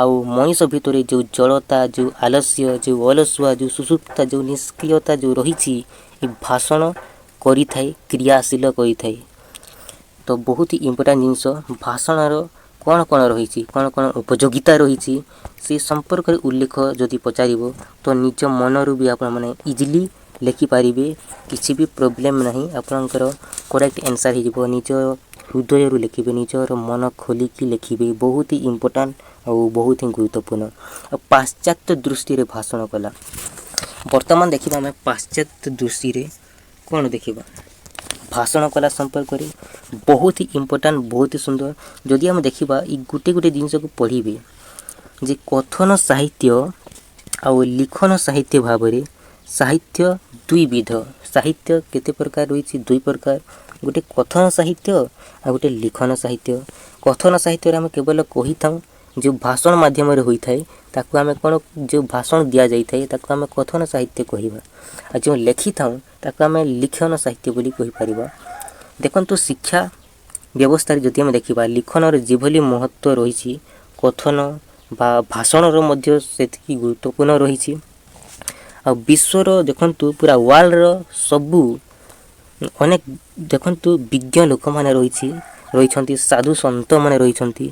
A: ଆଉ ମଣିଷ ଭିତରେ ଯେଉଁ ଜଡ଼ତା, ଯେଉଁ ଆଲସ୍ୟ, ଯେଉଁ ଅଳସୁଆ, ଯେଉଁ ସୁସୁପ୍ତା, ଯେଉଁ ନିଷ୍କ୍ରିୟତା ଯେଉଁ ରହିଛି ଏ ଭାଷଣ କରିଥାଏ, କ୍ରିୟାଶୀଳ କରିଥାଏ। ତ ବହୁତ ଇମ୍ପୋର୍ଟାଣ୍ଟ ଜିନିଷ ଭାଷଣର କ'ଣ ରହିଛି, କ'ଣ ଉପଯୋଗିତା ରହିଛି ସେ ସମ୍ପର୍କରେ ଉଲ୍ଲେଖ ଯଦି ପଚାରିବ ତ ନିଜ ମନରୁ ବି ଆପଣମାନେ ଇଜିଲି ଲେଖିପାରିବେ। କିଛି ବି ପ୍ରୋବ୍ଲେମ୍ ନାହିଁ, ଆପଣଙ୍କର କରେକ୍ଟ ଆନ୍ସର୍ ହେଇଯିବ। ନିଜ ହୃଦୟରୁ ଲେଖିବେ, ନିଜର ମନ ଖୋଲିକି ଲେଖିବେ। ବହୁତ ହି ଇମ୍ପୋର୍ଟାଣ୍ଟ ଆଉ ବହୁତ ହିଁ ଗୁରୁତ୍ୱପୂର୍ଣ୍ଣ। ଆଉ ପାଶ୍ଚାତ୍ୟ ଦୃଷ୍ଟିରେ ଭାଷଣ କଲା। ବର୍ତ୍ତମାନ ଦେଖିବା ଆମେ ପାଶ୍ଚାତ୍ୟ ଦୃଷ୍ଟିରେ କ'ଣ ଦେଖିବା ଭାଷଣ କଲା ସମ୍ପର୍କରେ। ବହୁତ ହି ଇମ୍ପୋର୍ଟାଣ୍ଟ, ବହୁତ ହି ସୁନ୍ଦର। ଯଦି ଆମେ ଦେଖିବା ଏ ଗୋଟେ ଜିନିଷକୁ ପଢ଼ିବେ ଯେ କଥନ ସାହିତ୍ୟ ଆଉ ଲିଖନ ସାହିତ୍ୟ ଭାବରେ ସାହିତ୍ୟ ଦୁଇବିଧ। ସାହିତ୍ୟ କେତେ ପ୍ରକାର ରହିଛି? ଦୁଇ ପ୍ରକାର। ଗୋଟେ କଥନ ସାହିତ୍ୟ ଆଉ ଗୋଟେ ଲିଖନ ସାହିତ୍ୟ। କଥନ ସାହିତ୍ୟରେ ଆମେ କେବଳ କହିଥାଉ ଯେଉଁ ଭାଷଣ ମାଧ୍ୟମରେ ହୋଇଥାଏ ତାକୁ ଆମେ କ'ଣ, ଯେଉଁ ଭାଷଣ ଦିଆଯାଇଥାଏ ତାକୁ ଆମେ କଥନ ସାହିତ୍ୟ କହିବା। ଆଉ ଯେଉଁ ଲେଖିଥାଉ ତାକୁ ଆମେ ଲିଖନ ସାହିତ୍ୟ ବୋଲି କହିପାରିବା। ଦେଖନ୍ତୁ ଶିକ୍ଷା ବ୍ୟବସ୍ଥାରେ ଯଦି ଆମେ ଦେଖିବା ଲିଖନର ଯେଭଳି ମହତ୍ତ୍ୱ ରହିଛି କଥନ ବା ଭାଷଣର ମଧ୍ୟ ସେତିକି ଗୁରୁତ୍ୱପୂର୍ଣ୍ଣ ରହିଛି। ଆଉ ବିଶ୍ୱର ଦେଖନ୍ତୁ ପୁରା ୱାର୍ଲଡ଼ର ସବୁ ଅନେକ ଦେଖନ୍ତୁ ବିଜ୍ଞ ଲୋକମାନେ ରହିଛନ୍ତି, ସାଧୁ ସନ୍ତମାନେ ରହିଛନ୍ତି,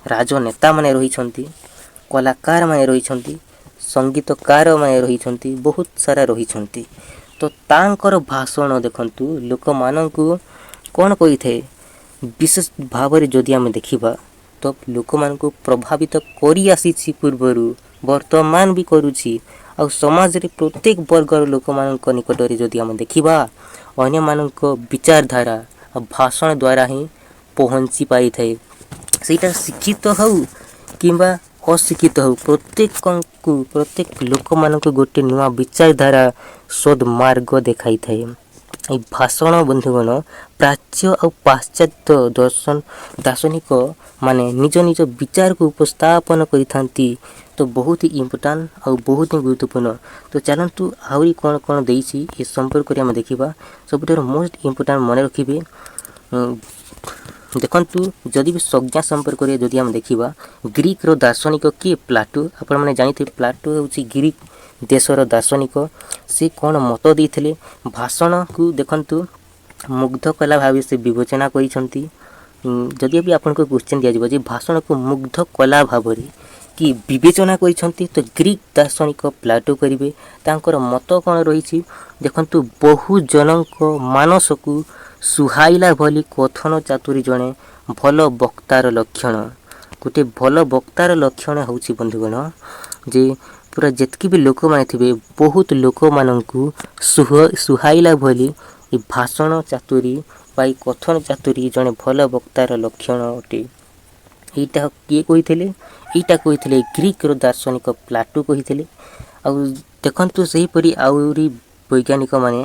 A: ରାଜନେତାମାନେ ରହିଛନ୍ତି, କଳାକାରମାନେ ରହିଛନ୍ତି, ସଙ୍ଗୀତକାରମାନେ ରହିଛନ୍ତି, ବହୁତ ସାରା ରହିଛନ୍ତି। ତ ତାଙ୍କର ଭାଷଣ ଦେଖନ୍ତୁ ଲୋକମାନଙ୍କୁ କ'ଣ କରିଥାଏ, ବିଶେଷ ଭାବରେ ଯଦି ଆମେ ଦେଖିବା ତ ଲୋକମାନଙ୍କୁ ପ୍ରଭାବିତ କରି ଆସିଛି ପୂର୍ବରୁ, ବର୍ତ୍ତମାନ ବି କରୁଛି। ଆଉ ସମାଜରେ ପ୍ରତ୍ୟେକ ବର୍ଗର ଲୋକମାନଙ୍କ ନିକଟରେ ଯଦି ଆମେ ଦେଖିବା ଅନ୍ୟମାନଙ୍କ ବିଚାରଧାରା ଆଉ ଭାଷଣ ଦ୍ୱାରା ହିଁ ପହଞ୍ଚି ପାରିଥାଏ। ସେଇଟା ଶିକ୍ଷିତ ହେଉ କିମ୍ବା ଅଶିକ୍ଷିତ ହେଉ ପ୍ରତ୍ୟେକ ଲୋକମାନଙ୍କୁ ଗୋଟେ ନୂଆ ବିଚାରଧାରା ସଦମାର୍ଗ ଦେଖାଇଥାଏ ଏହି ଭାଷଣ। ବନ୍ଧୁଗଣ ପ୍ରାଚ୍ୟ ଆଉ ପାଶ୍ଚାତ୍ୟ ଦାର୍ଶନିକ ମାନେ ନିଜ ବିଚାରକୁ ଉପସ୍ଥାପନ କରିଥାନ୍ତି। ତ ବହୁତ ହି ଇମ୍ପୋର୍ଟାଣ୍ଟ ଆଉ ବହୁତ ହିଁ ଗୁରୁତ୍ୱପୂର୍ଣ୍ଣ। ତ ଚାଲନ୍ତୁ ଆହୁରି କ'ଣ ଦେଇଛି ଏ ସମ୍ପର୍କରେ ଆମେ ଦେଖିବା। ସବୁଠାରୁ ମୋଷ୍ଟ ଇମ୍ପୋର୍ଟାଣ୍ଟ ମନେ ରଖିବେ, ଦେଖନ୍ତୁ ଯଦି ବି ସଂଜ୍ଞା ସମ୍ପର୍କରେ ଯଦି ଆମେ ଦେଖିବା ଗ୍ରୀକର ଦାର୍ଶନିକ କିଏ? ପ୍ଲାଟୋ। ଆପଣମାନେ ଜାଣିଥିବେ ପ୍ଲାଟୋ ହେଉଛି ଗ୍ରୀକ ଦେଶର ଦାର୍ଶନିକ। ସେ କ'ଣ ମତ ଦେଇଥିଲେ? ଭାଷଣକୁ ଦେଖନ୍ତୁ ମୁଗ୍ଧ କଲା ଭାବେ ସେ ବିବେଚନା କରିଛନ୍ତି। ଯଦି ବି ଆପଣଙ୍କୁ କ୍ୱେଶ୍ଚିନ୍ ଦିଆଯିବ ଯେ ଭାଷଣକୁ ମୁଗ୍ଧ କଲା ଭାବରେ କି ବିବେଚନା କରିଛନ୍ତି ତ ଗ୍ରୀକ ଦାର୍ଶନିକ ପ୍ଲାଟୋ କରିବେ। ତାଙ୍କର ମତ କ'ଣ ରହିଛି ଦେଖନ୍ତୁ, ବହୁ ଜଣଙ୍କ ମାନସକୁ ସୁହାଇଲା ଭଳି କଥନ ଚାତୁରୀ ଜଣେ ଭଲ ବକ୍ତାର ଲକ୍ଷଣ। ଗୋଟେ ଭଲ ବକ୍ତାର ଲକ୍ଷଣ ହେଉଛି ବନ୍ଧୁଗଣ ଯେ ପୁରା ଯେତିକି ବି ଲୋକମାନେ ଥିବେ ବହୁତ ଲୋକମାନଙ୍କୁ ସୁହାଇଲା ଭଳି ଏ ଭାଷଣ ଚାତୁରୀ ବା ଏ କଥନ ଚାତୁରୀ ଜଣେ ଭଲ ବକ୍ତାର ଲକ୍ଷଣ ଅଟେ। ଏଇଟା କିଏ କହିଥିଲେ? ଏଇଟା କହିଥିଲେ ଗ୍ରୀକର ଦାର୍ଶନିକ ପ୍ଲାଟୋ କହିଥିଲେ। ଆଉ ଦେଖନ୍ତୁ ସେହିପରି ଆହୁରି ବୈଜ୍ଞାନିକମାନେ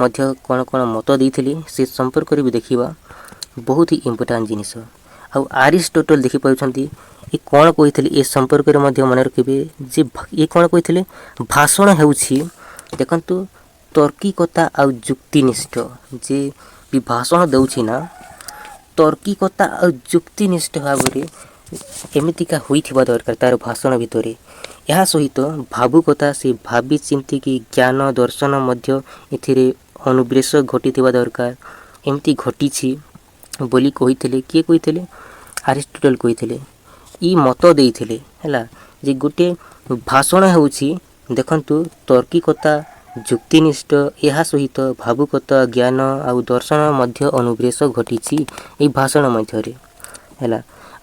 A: ମଧ୍ୟ କ'ଣ ମତ ଦେଇଥିଲେ ସେ ସମ୍ପର୍କରେ ବି ଦେଖିବା। ବହୁତ ହି ଇମ୍ପୋର୍ଟାଣ୍ଟ ଜିନିଷ। ଆଉ ଆରିଷ୍ଟୋଟଲ ଦେଖିପାରୁଛନ୍ତି ଏ କ'ଣ କହିଥିଲେ ଏ ସମ୍ପର୍କରେ ମଧ୍ୟ ମନେ ରଖିବେ ଯେ ଏ କ'ଣ କହିଥିଲେ, ଭାଷଣ ହେଉଛି ଦେଖନ୍ତୁ ତର୍କିକତା ଆଉ ଯୁକ୍ତିନିଷ୍ଠ। ଯେ ବି ଭାଷଣ ଦେଉଛି ନା ତର୍କିକତା ଆଉ ଯୁକ୍ତିନିଷ୍ଠ ଭାବରେ ଏମିତିକା ହୋଇଥିବା ଦରକାର ତାର ଭାଷଣ ଭିତରେ। ଏହା ସହିତ ଭାବୁକତା ସେ ଭାବି ଚିନ୍ତିକି ଜ୍ଞାନ ଦର୍ଶନ ମଧ୍ୟ ଏଥିରେ ଅନୁପ୍ରେଶ ଘଟିଥିବା ଦରକାର। ଏମିତି ଘଟିଛି ବୋଲି କହିଥିଲେ, କିଏ କହିଥିଲେ? ଆରିଷ୍ଟଟଲ କହିଥିଲେ। ଇ ମତ ଦେଇଥିଲେ ହେଲା ଯେ ଗୋଟେ ଭାଷଣ ହେଉଛି ଦେଖନ୍ତୁ ତର୍କିକତା ଯୁକ୍ତିନିଷ୍ଠ ଏହା ସହିତ ଭାବୁକତା ଜ୍ଞାନ ଆଉ ଦର୍ଶନ ମଧ୍ୟ ଅନୁପ୍ରେଶ ଘଟିଛି ଏଇ ଭାଷଣ ମଧ୍ୟରେ ହେଲା।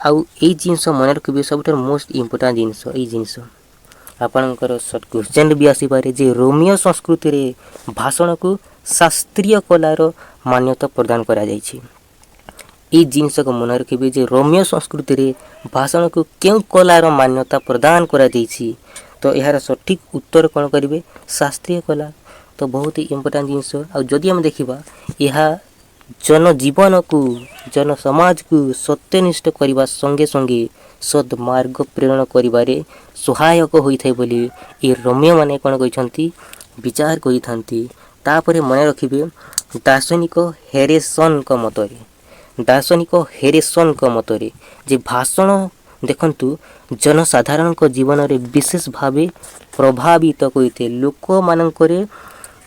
A: ଆଉ ଏଇ ଜିନିଷ ମନେ ରଖିବେ, ସବୁଠାରୁ ମୋଷ୍ଟ ଇମ୍ପୋର୍ଟାଣ୍ଟ ଜିନିଷ ଏଇ ଜିନିଷ ଆପଣଙ୍କର ସର୍ଟ କ୍ୱେଶ୍ଚନ୍ ବି ଆସିପାରେ ଯେ ରୋମୀୟ ସଂସ୍କୃତିରେ ଭାଷଣକୁ ଶାସ୍ତ୍ରୀୟ କଳାର ମାନ୍ୟତା ପ୍ରଦାନ କରାଯାଇଛି। ଏଇ ଜିନିଷକୁ ମନେ ରଖିବେ ଯେ ରୋମୀୟ ସଂସ୍କୃତିରେ ଭାଷଣକୁ କେଉଁ କଳାର ମାନ୍ୟତା ପ୍ରଦାନ କରାଯାଇଛି, ତ ଏହାର ସଠିକ୍ ଉତ୍ତର କ'ଣ କରିବେ? ଶାସ୍ତ୍ରୀୟ କଳା। ତ ବହୁତ ଇମ୍ପୋର୍ଟାଣ୍ଟ ଜିନିଷ। ଆଉ ଯଦି ଆମେ ଦେଖିବା ଏହା ଜନଜୀବନକୁ ଜନସମାଜକୁ ସତ୍ୟନିଷ୍ଠ କରିବା ସଙ୍ଗେ ସଙ୍ଗେ ସଦ୍ମାର୍ଗ ପ୍ରେରଣ କରିବାରେ ସହାୟକ ହୋଇଥାଏ ବୋଲି ଏ ରୋମୀୟମାନେ କ'ଣ କହିଛନ୍ତି? ବିଚାର କରିଥାନ୍ତି। ତାପରେ ମନେ ରଖିବେ ଦାର୍ଶନିକ ହେରେସନଙ୍କ ମତରେ ଯେ ଭାଷଣ ଦେଖନ୍ତୁ ଜନସାଧାରଣଙ୍କ ଜୀବନରେ ବିଶେଷ ଭାବେ ପ୍ରଭାବିତ କରିଥାଏ, ଲୋକମାନଙ୍କରେ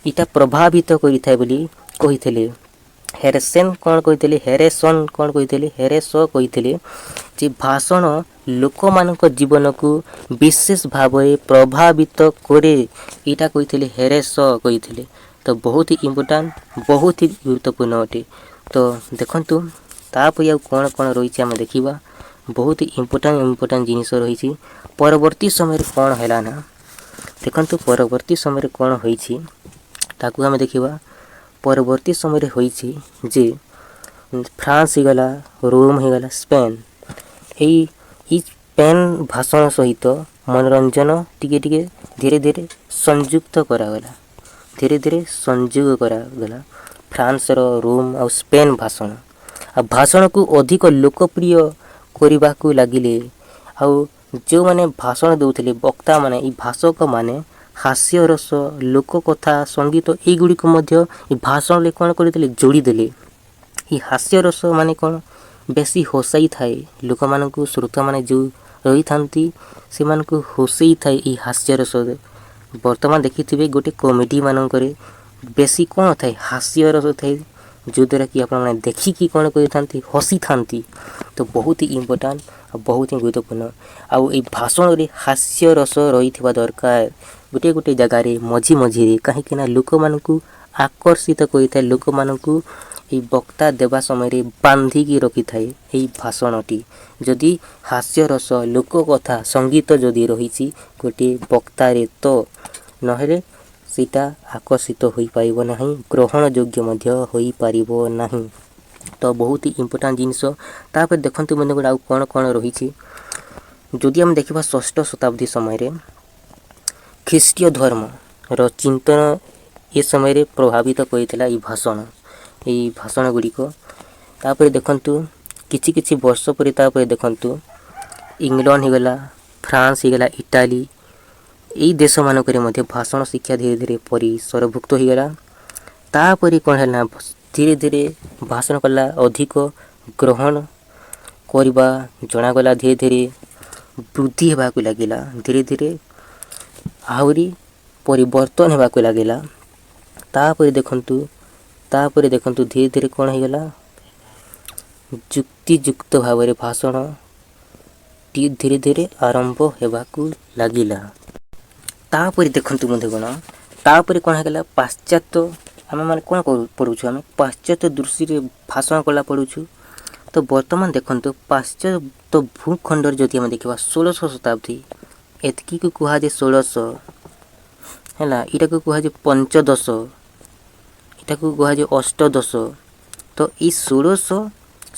A: ଏଇଟା ପ୍ରଭାବିତ କରିଥାଏ ବୋଲି କହିଥିଲେ। ହେରେସ କହିଥିଲେ ଯେ ଭାଷଣ ଲୋକମାନଙ୍କ ଜୀବନକୁ ବିଶେଷ ଭାବରେ ପ୍ରଭାବିତ କରେ, ଏଇଟା କହିଥିଲେ ହେରେସ କହିଥିଲେ। ତ ବହୁତ ଇମ୍ପୋର୍ଟାଣ୍ଟ, ବହୁତ ଗୁରୁତ୍ୱପୂର୍ଣ୍ଣ ଅଟେ। ତ ଦେଖନ୍ତୁ ତାପରେ ଆଉ କ'ଣ କ'ଣ ରହିଛି ଆମେ ଦେଖିବା। ବହୁତ ଇମ୍ପୋର୍ଟାଣ୍ଟ ଜିନିଷ ରହିଛି। ପରବର୍ତ୍ତୀ ସମୟରେ କ'ଣ ହେଲା ନା ଦେଖନ୍ତୁ ପରବର୍ତ୍ତୀ ସମୟରେ କ'ଣ ହୋଇଛି ତାକୁ ଆମେ ଦେଖିବା। ପରବର୍ତ୍ତୀ ସମୟରେ ହୋଇଛି ଯେ ଫ୍ରାନ୍ସ ହେଇଗଲା, ରୋମ୍ ହେଇଗଲା, ସ୍ପେନ୍, ଏଇ ସ୍ପେନ୍ ଭାଷଣ ସହିତ ମନୋରଞ୍ଜନ ଟିକେ ଟିକେ ଧୀରେ ଧୀରେ ସଂଯୁକ୍ତ କରାଗଲା, ସଂଯୋଗ କରାଗଲା ଫ୍ରାନ୍ସର ରୋମ୍ ଆଉ ସ୍ପେନ୍ ଭାଷଣ। ଆଉ ଭାଷଣକୁ ଅଧିକ ଲୋକପ୍ରିୟ କରିବାକୁ ଲାଗିଲେ। ଆଉ ଯେଉଁମାନେ ଭାଷଣ ଦେଉଥିଲେ ବକ୍ତାମାନେ, ଏଇ ଭାଷକମାନେ ହାସ୍ୟରସ, ଲୋକକଥା, ସଙ୍ଗୀତ ଏଇଗୁଡ଼ିକୁ ମଧ୍ୟ ଏ ଭାଷଣରେ କ'ଣ କରିଦେଲେ? ଯୋଡ଼ିଦେଲେ। ଏ ହାସ୍ୟରସ ମାନେ କ'ଣ? ବେଶୀ ହସାଇଥାଏ ଲୋକମାନଙ୍କୁ, ଶ୍ରୋତାମାନେ ଯେଉଁ ରହିଥାନ୍ତି ସେମାନଙ୍କୁ ହସେଇଥାଏ ଏଇ ହାସ୍ୟରସ। ବର୍ତ୍ତମାନ ଦେଖିଥିବେ ଗୋଟେ କମେଡ଼ି ମାନଙ୍କରେ ବେଶୀ କ'ଣ ଥାଏ? ହାସ୍ୟରସ ଥାଏ, ଯେଉଁଦ୍ୱାରା କି ଆପଣମାନେ ଦେଖିକି କ'ଣ କରିଥାନ୍ତି? ହସିଥାନ୍ତି। ତ ବହୁତ ଇମ୍ପୋର୍ଟାଣ୍ଟ ଆଉ ବହୁତ ହିଁ ଗୁରୁତ୍ୱପୂର୍ଣ୍ଣ। ଆଉ ଏଇ ଭାଷଣରେ ହାସ୍ୟରସ ରହିଥିବା ଦରକାର ଗୋଟେ ଜାଗାରେ ମଝିରେ, କାହିଁକିନା ଲୋକମାନଙ୍କୁ ଆକର୍ଷିତ କରିଥାଏ, ଲୋକମାନଙ୍କୁ ଏଇ ବକ୍ତା ଦେବା ସମୟରେ ବାନ୍ଧିକି ରଖିଥାଏ ଏଇ ଭାଷଣଟି। ଯଦି ହାସ୍ୟରସ, ଲୋକକଥା, ସଙ୍ଗୀତ ଯଦି ରହିଛି ଗୋଟିଏ ବକ୍ତାରେ, ତ ନହେଲେ ସେଇଟା ଆକର୍ଷିତ ହୋଇପାରିବ ନାହିଁ, ଗ୍ରହଣ ଯୋଗ୍ୟ ମଧ୍ୟ ହୋଇପାରିବ ନାହିଁ। ତ ବହୁତ ଇମ୍ପୋର୍ଟାଣ୍ଟ ଜିନିଷ। ତାପରେ ଦେଖନ୍ତୁ ବନ୍ଧୁଗଣ ଆଉ କ'ଣ କ'ଣ ରହିଛି। ଯଦି ଆମେ ଦେଖିବା 6ଠ ଶତାବ୍ଦୀ ସମୟରେ ଖ୍ରୀଷ୍ଟୀୟ ଧର୍ମର ଚିନ୍ତନ ଏ ସମୟରେ ପ୍ରଭାବିତ କରିଥିଲା ଏଇ ଭାଷଣ ଗୁଡ଼ିକ। ତାପରେ ଦେଖନ୍ତୁ କିଛି ବର୍ଷ ପରେ ତାପରେ ଦେଖନ୍ତୁ ଇଂଲଣ୍ଡ ହେଇଗଲା, ଫ୍ରାନ୍ସ ହେଇଗଲା, ଇଟାଲୀ, ଏଇ ଦେଶମାନଙ୍କରେ ମଧ୍ୟ ଭାଷଣ ଶିକ୍ଷା ଧୀରେ ଧୀରେ ପରିସରଭୁକ୍ତ ହୋଇଗଲା। ତାପରେ କ'ଣ ହେଲା? ଧୀରେ ଧୀରେ ଭାଷଣ କଲା ଅଧିକ ଗ୍ରହଣ କରିବା ଜଣାଗଲା, ଧୀରେ ଧୀରେ ବୃଦ୍ଧି ହେବାକୁ ଲାଗିଲା, ଧୀରେ ଧୀରେ ଆହୁରି ପରିବର୍ତ୍ତନ ହେବାକୁ ଲାଗିଲା। ତାପରେ ଦେଖନ୍ତୁ ଧୀରେ ଧୀରେ କ'ଣ ହେଇଗଲା? ଯୁକ୍ତିଯୁକ୍ତ ଭାବରେ ଭାଷଣ ଧୀରେ ଧୀରେ ଆରମ୍ଭ ହେବାକୁ ଲାଗିଲା। ତାପରେ ଦେଖନ୍ତୁ ବନ୍ଧୁଗଣ, ତାପରେ କ'ଣ ହେଇଗଲା? ପାଶ୍ଚାତ୍ୟ, ଆମେମାନେ କ'ଣ ପଢ଼ୁଛୁ? ଆମେ ପାଶ୍ଚାତ୍ୟ ଦୃଷ୍ଟିରେ ଭାଷଣ କଲା ପଢ଼ୁଛୁ। ତ ବର୍ତ୍ତମାନ ଦେଖନ୍ତୁ ପାଶ୍ଚାତ୍ୟ ଭୂଖଣ୍ଡରେ ଯଦି ଆମେ ଦେଖିବା 16ଶ ଶତାବ୍ଦୀ, ଏତିକିକୁ କୁହାଯାଏ 1600 ହେଲା, ଏଇଟାକୁ କୁହାଯାଏ ପଞ୍ଚଦଶ, ଏଟାକୁ କୁହାଯାଏ ଅଷ୍ଟଦଶ। ତ ଏଇ 16ଶ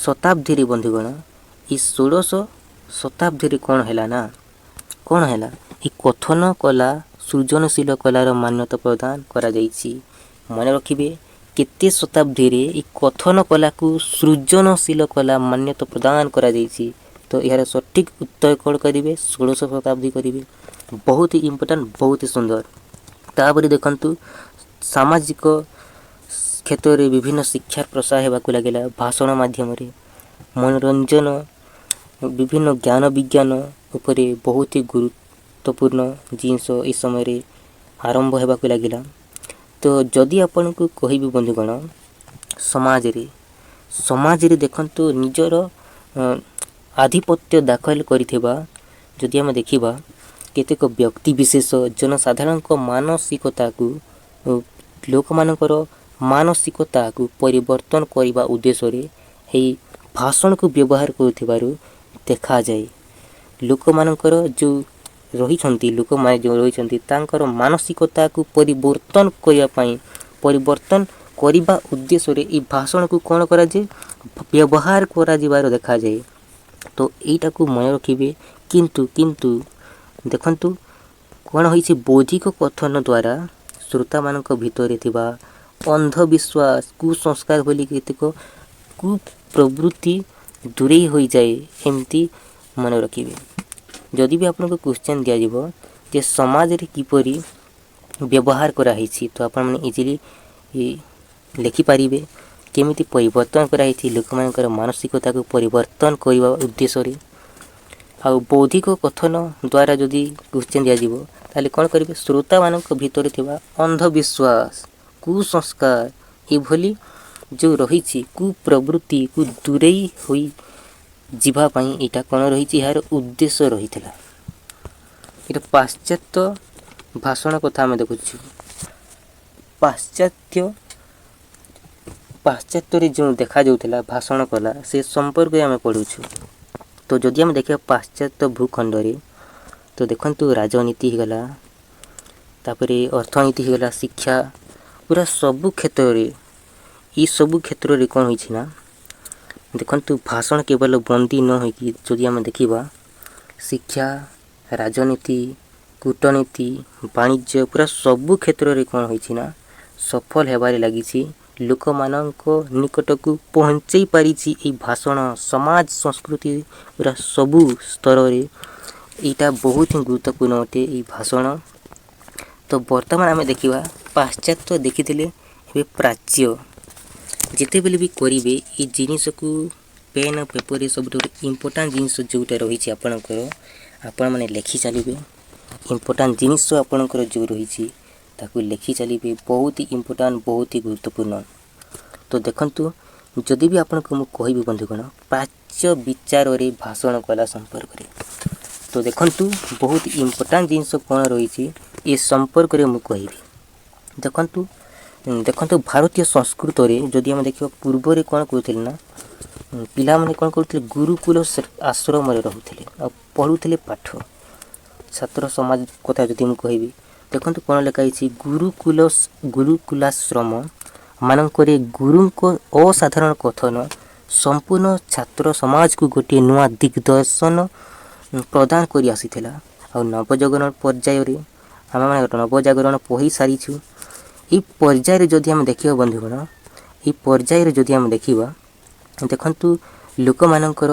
A: ଶତାବ୍ଦୀରେ ବନ୍ଧୁଗଣ, ଏଇ 16ଶ ଶତାବ୍ଦୀରେ କ'ଣ ହେଲା ନା ଏ କଥନ କଲା, ସୃଜନଶୀଳ କଳାର ମାନ୍ୟତା ପ୍ରଦାନ କରାଯାଇଛି। ମନେ ରଖିବେ କେତେ ଶତାବ୍ଦୀରେ ଏ କଥନ କଲାକୁ ସୃଜନଶୀଳ କଲା ମାନ୍ୟତା ପ୍ରଦାନ କରାଯାଇଛି। ତ ଏହାର ସଠିକ୍ ଉତ୍ତର କ'ଣ କରିବେ? 16ଶ ଶତାବ୍ଦୀ କରିବେ। ବହୁତ ଇମ୍ପୋର୍ଟାଣ୍ଟ, ବହୁତ ସୁନ୍ଦର। ତାପରେ ଦେଖନ୍ତୁ ସାମାଜିକ क्षेत्र में विभिन्न शिक्षार प्रसार होगा लगे भाषण मध्यम मनोरंजन विभिन्न ज्ञान विज्ञान उपरे बहुत ही गुरुत्वपूर्ण जिनस ए समय आरंभ होगा लगे। तो जदि आपण को कहि बंधुगण समाज रे देखंतु निजर आधिपत्य दाखल करिथिबा जदि हम देखिबा केतेक व्यक्ति विशेष जनसाधारण मानसिकता को लोक मानकर मानसिकता को परिवर्तन करने उद्देश्य रे भाषण को व्यवहार करुथिबारु देखा जाए। लोक मानकर जो रही लोक माने जो रही तांकर मानसिकता को परिवर्तन करने उद्देश्य रे ई भाषण को कौन करा जाए व्यवहार करा जिबार देखा जाए। तो एटा को मन रखिबे किंतु देखंतु कौन होइछि बौद्धिक कथन द्वारा श्रोता मानक भितरे थिबा अंधविश्वास कुसंस्कार बोली केतेक कुप्रवृत्ति दूरे हो जाए एमती मन रखिबे। जदि भी आपन को क्वेश्चन दिया जिवो जे समाज रे किपरि व्यवहार करा हिछि तो आपन माने इजीली लिखि पारिबे केमिति परिवर्तन करा हिछि लोक मानकर मानसिकता को परिवर्तन करबा उद्देश्य रे। आ बौद्धिक कथन द्वारा जदि क्वेश्चन दिया जिवो ताले कोन करिवे श्रोता मानक भितरे थिबा अंधविश्वास कुसंस्कार ए भली जो रही कुप्रवृत्ति को दूरे होई जीवा पाई एटा कोन रही यार उद्देश्य रही थिला। एटा पाश्चात्य भाषण कथा हम देखु पाश्चात्य रे जो देखा जाउथला भाषण कला से संपर्क हम पढु। तो जदि हम देखिए पाश्चात्य भूखंड रे तो देखंतु राजनीति गला तापरे अर्थनीति गला शिक्षा पूरा सबु क्षेत्र रे ई सबु क्षेत्र रे कोन होइछि ना देखंतु भाषण केवल बंदी न होई कि जदि हम देखिबा शिक्षा राजनीति कूटनीति वाणिज्य पूरा सबु क्षेत्र रे कोन होइछि ना सफल हेबारे लागिछि लोक मानक निकट को पहुंचई पारिछि ए भाषण समाज संस्कृति पूरा सबु स्तर रे एटा बहुत ही गुरुत्वपूर्ण अटे ए भाषण। तो वर्तमान आम देखा पाश्चात्य देखी प्राच्य जिते बेले भी करेंगे ये जिनस को पेन पेपर सब इम्पोर्टाट जिनस जोटा रही आपणकर आपण मैंने लिखि चलिए इम्पोर्टाट जिनस आपणकर जो रही ताकू लिखि चलिए बहुत ही इम्पोर्टाट बहुत ही गुरुत्वपूर्ण। तो देखंतु जदि भी आपन को कहि बंधुगण प्राच्य विचार रे भाषण कला संपर्क रे तो देखंतु बहुत इम्पोर्टाट जिनस कौन रही ये संपर्क रे मु कहिबी। देखंतु भारतीय संस्कृत रे जदि हम देखिबा पूर्व रे कोन करथिले ना पिला माने कोन करथिले गुरुकुल आश्रम रे रहुथिले आ पढुथिले पाठ छात्र समाज कथा जदि मु कहिबी देखंतु कोन लेखा हिछि गुरुकुलाश्रम मानकरे गुरु को असाधारण कथन संपूर्ण छात्र समाज को गोटे नुआ दिग्दर्शन प्रदान करी आसीथिला आ नवजागरण पर्याय रे आम माने नवजागरण पढ़ी सारीछु ई पर्याय रे जदि हम देखिबा बंधुगण ई पर्याय रे जदि हम देखिबा देखंतु लोक मानकर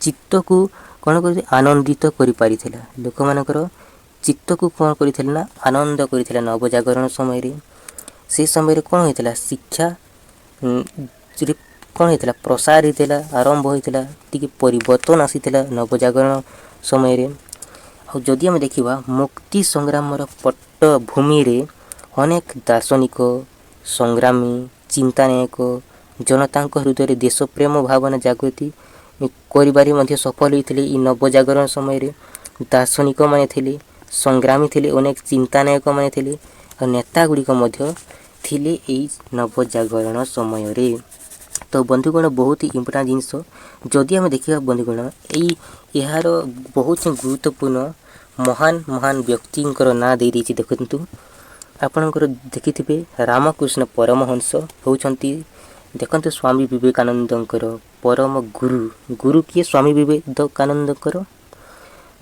A: चित्त को कोन कर आनंदित करि पारिथिला लोक मानकर चित्त को कोन करिथिला ना आनंद करिथिला नवजागरण समय रे से समय रे कोन होइथिला शिक्षा कोन होइथिला प्रसार होइथिला आरंभ होइथिला टिके परिवर्तन आसीथिला नवजागरण समय रे। आ जदि हम देखिबा मुक्ति संग्राम रो पट्टभूमि रे अनेक दार्शनिक संग्रामी चिंतानायक जनता हृदय देश प्रेम भावना जागृति करिबारे मध्ये सफल होइथिले ई नवजागरण समय रे दार्शनिक माने थिले संग्रामी थिले अनेक चिंतानायक माने थिले और नेता गुड़िक मध्य थिले एई नवजागरण समय रे। तो बंधुगण बहुत ही इम्पोर्टाट जिनस जदि हम देखिबा बंधुगण एई यार बहुत गुरुत्वपूर्ण महान महान व्यक्तिंकर ना दे दैछि। देखंतु आपणकर देखिथिबे रामकृष्ण परमहंस होउछंती देखंतु स्वामी विवेकानंदकर परम गुरु किए स्वामी विवेकानंदकर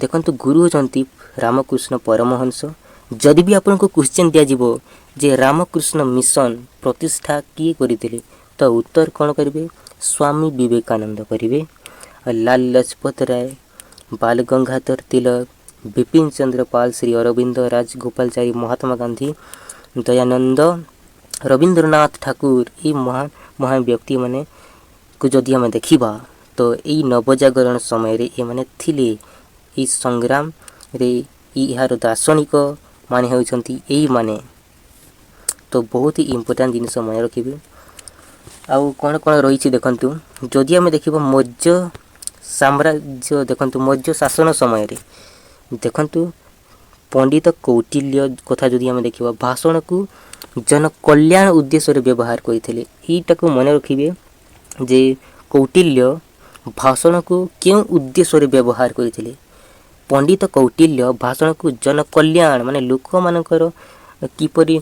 A: देखंतु गुरु होचंती रामकृष्ण परमहंस। जदि भी आपन को क्वेश्चन दिया जिवो जे रामकृष्ण मिशन प्रतिष्ठा किए करिथिले तो उत्तर कोन करिवे स्वामी विवेकानंद करिवे। लाल लजपत राय बाल गंगाधर तिलक बिपिन चंद्र पाल श्री अरविंद राजगोपालचारी महात्मा गांधी दयानंद ରବୀନ୍ଦ୍ରନାଥ ଠାକୁର ଏଇ ମହାନ ବ୍ୟକ୍ତି ମାନଙ୍କୁ ଯଦି ଆମେ ଦେଖିବା ତ ଏଇ ନବଜାଗରଣ ସମୟରେ ଏମାନେ ଥିଲେ ଏଇ ସଂଗ୍ରାମରେ ଏହାର ଦାର୍ଶନିକ ମାନେ ହେଉଛନ୍ତି ଏଇମାନେ। ତ ବହୁତ ହି ଇମ୍ପୋର୍ଟାଣ୍ଟ ଜିନିଷ ମନେ ରଖିବେ। ଆଉ କ'ଣ କ'ଣ ରହିଛି ଦେଖନ୍ତୁ, ଯଦି ଆମେ ଦେଖିବା ମୌର୍ଯ୍ୟ ସାମ୍ରାଜ୍ୟ ଦେଖନ୍ତୁ, ମୌର୍ଯ୍ୟ ଶାସନ ସମୟରେ ଦେଖନ୍ତୁ ପଣ୍ଡିତ କୌଟିଲ୍ୟ କଥା ଯଦି ଆମେ ଦେଖିବା ଭାଷଣକୁ ଜନକଲ୍ୟାଣ ଉଦ୍ଦେଶ୍ୟରେ ବ୍ୟବହାର କରିଥିଲେ। ଏଇଟାକୁ ମନେ ରଖିବେ ଯେ କୌଟିଲ୍ୟ ଭାଷଣକୁ କେଉଁ ଉଦ୍ଦେଶ୍ୟରେ ବ୍ୟବହାର କରିଥିଲେ। ପଣ୍ଡିତ କୌଟିଲ୍ୟ ଭାଷଣକୁ ଜନକଲ୍ୟାଣ ମାନେ ଲୋକମାନଙ୍କର କିପରି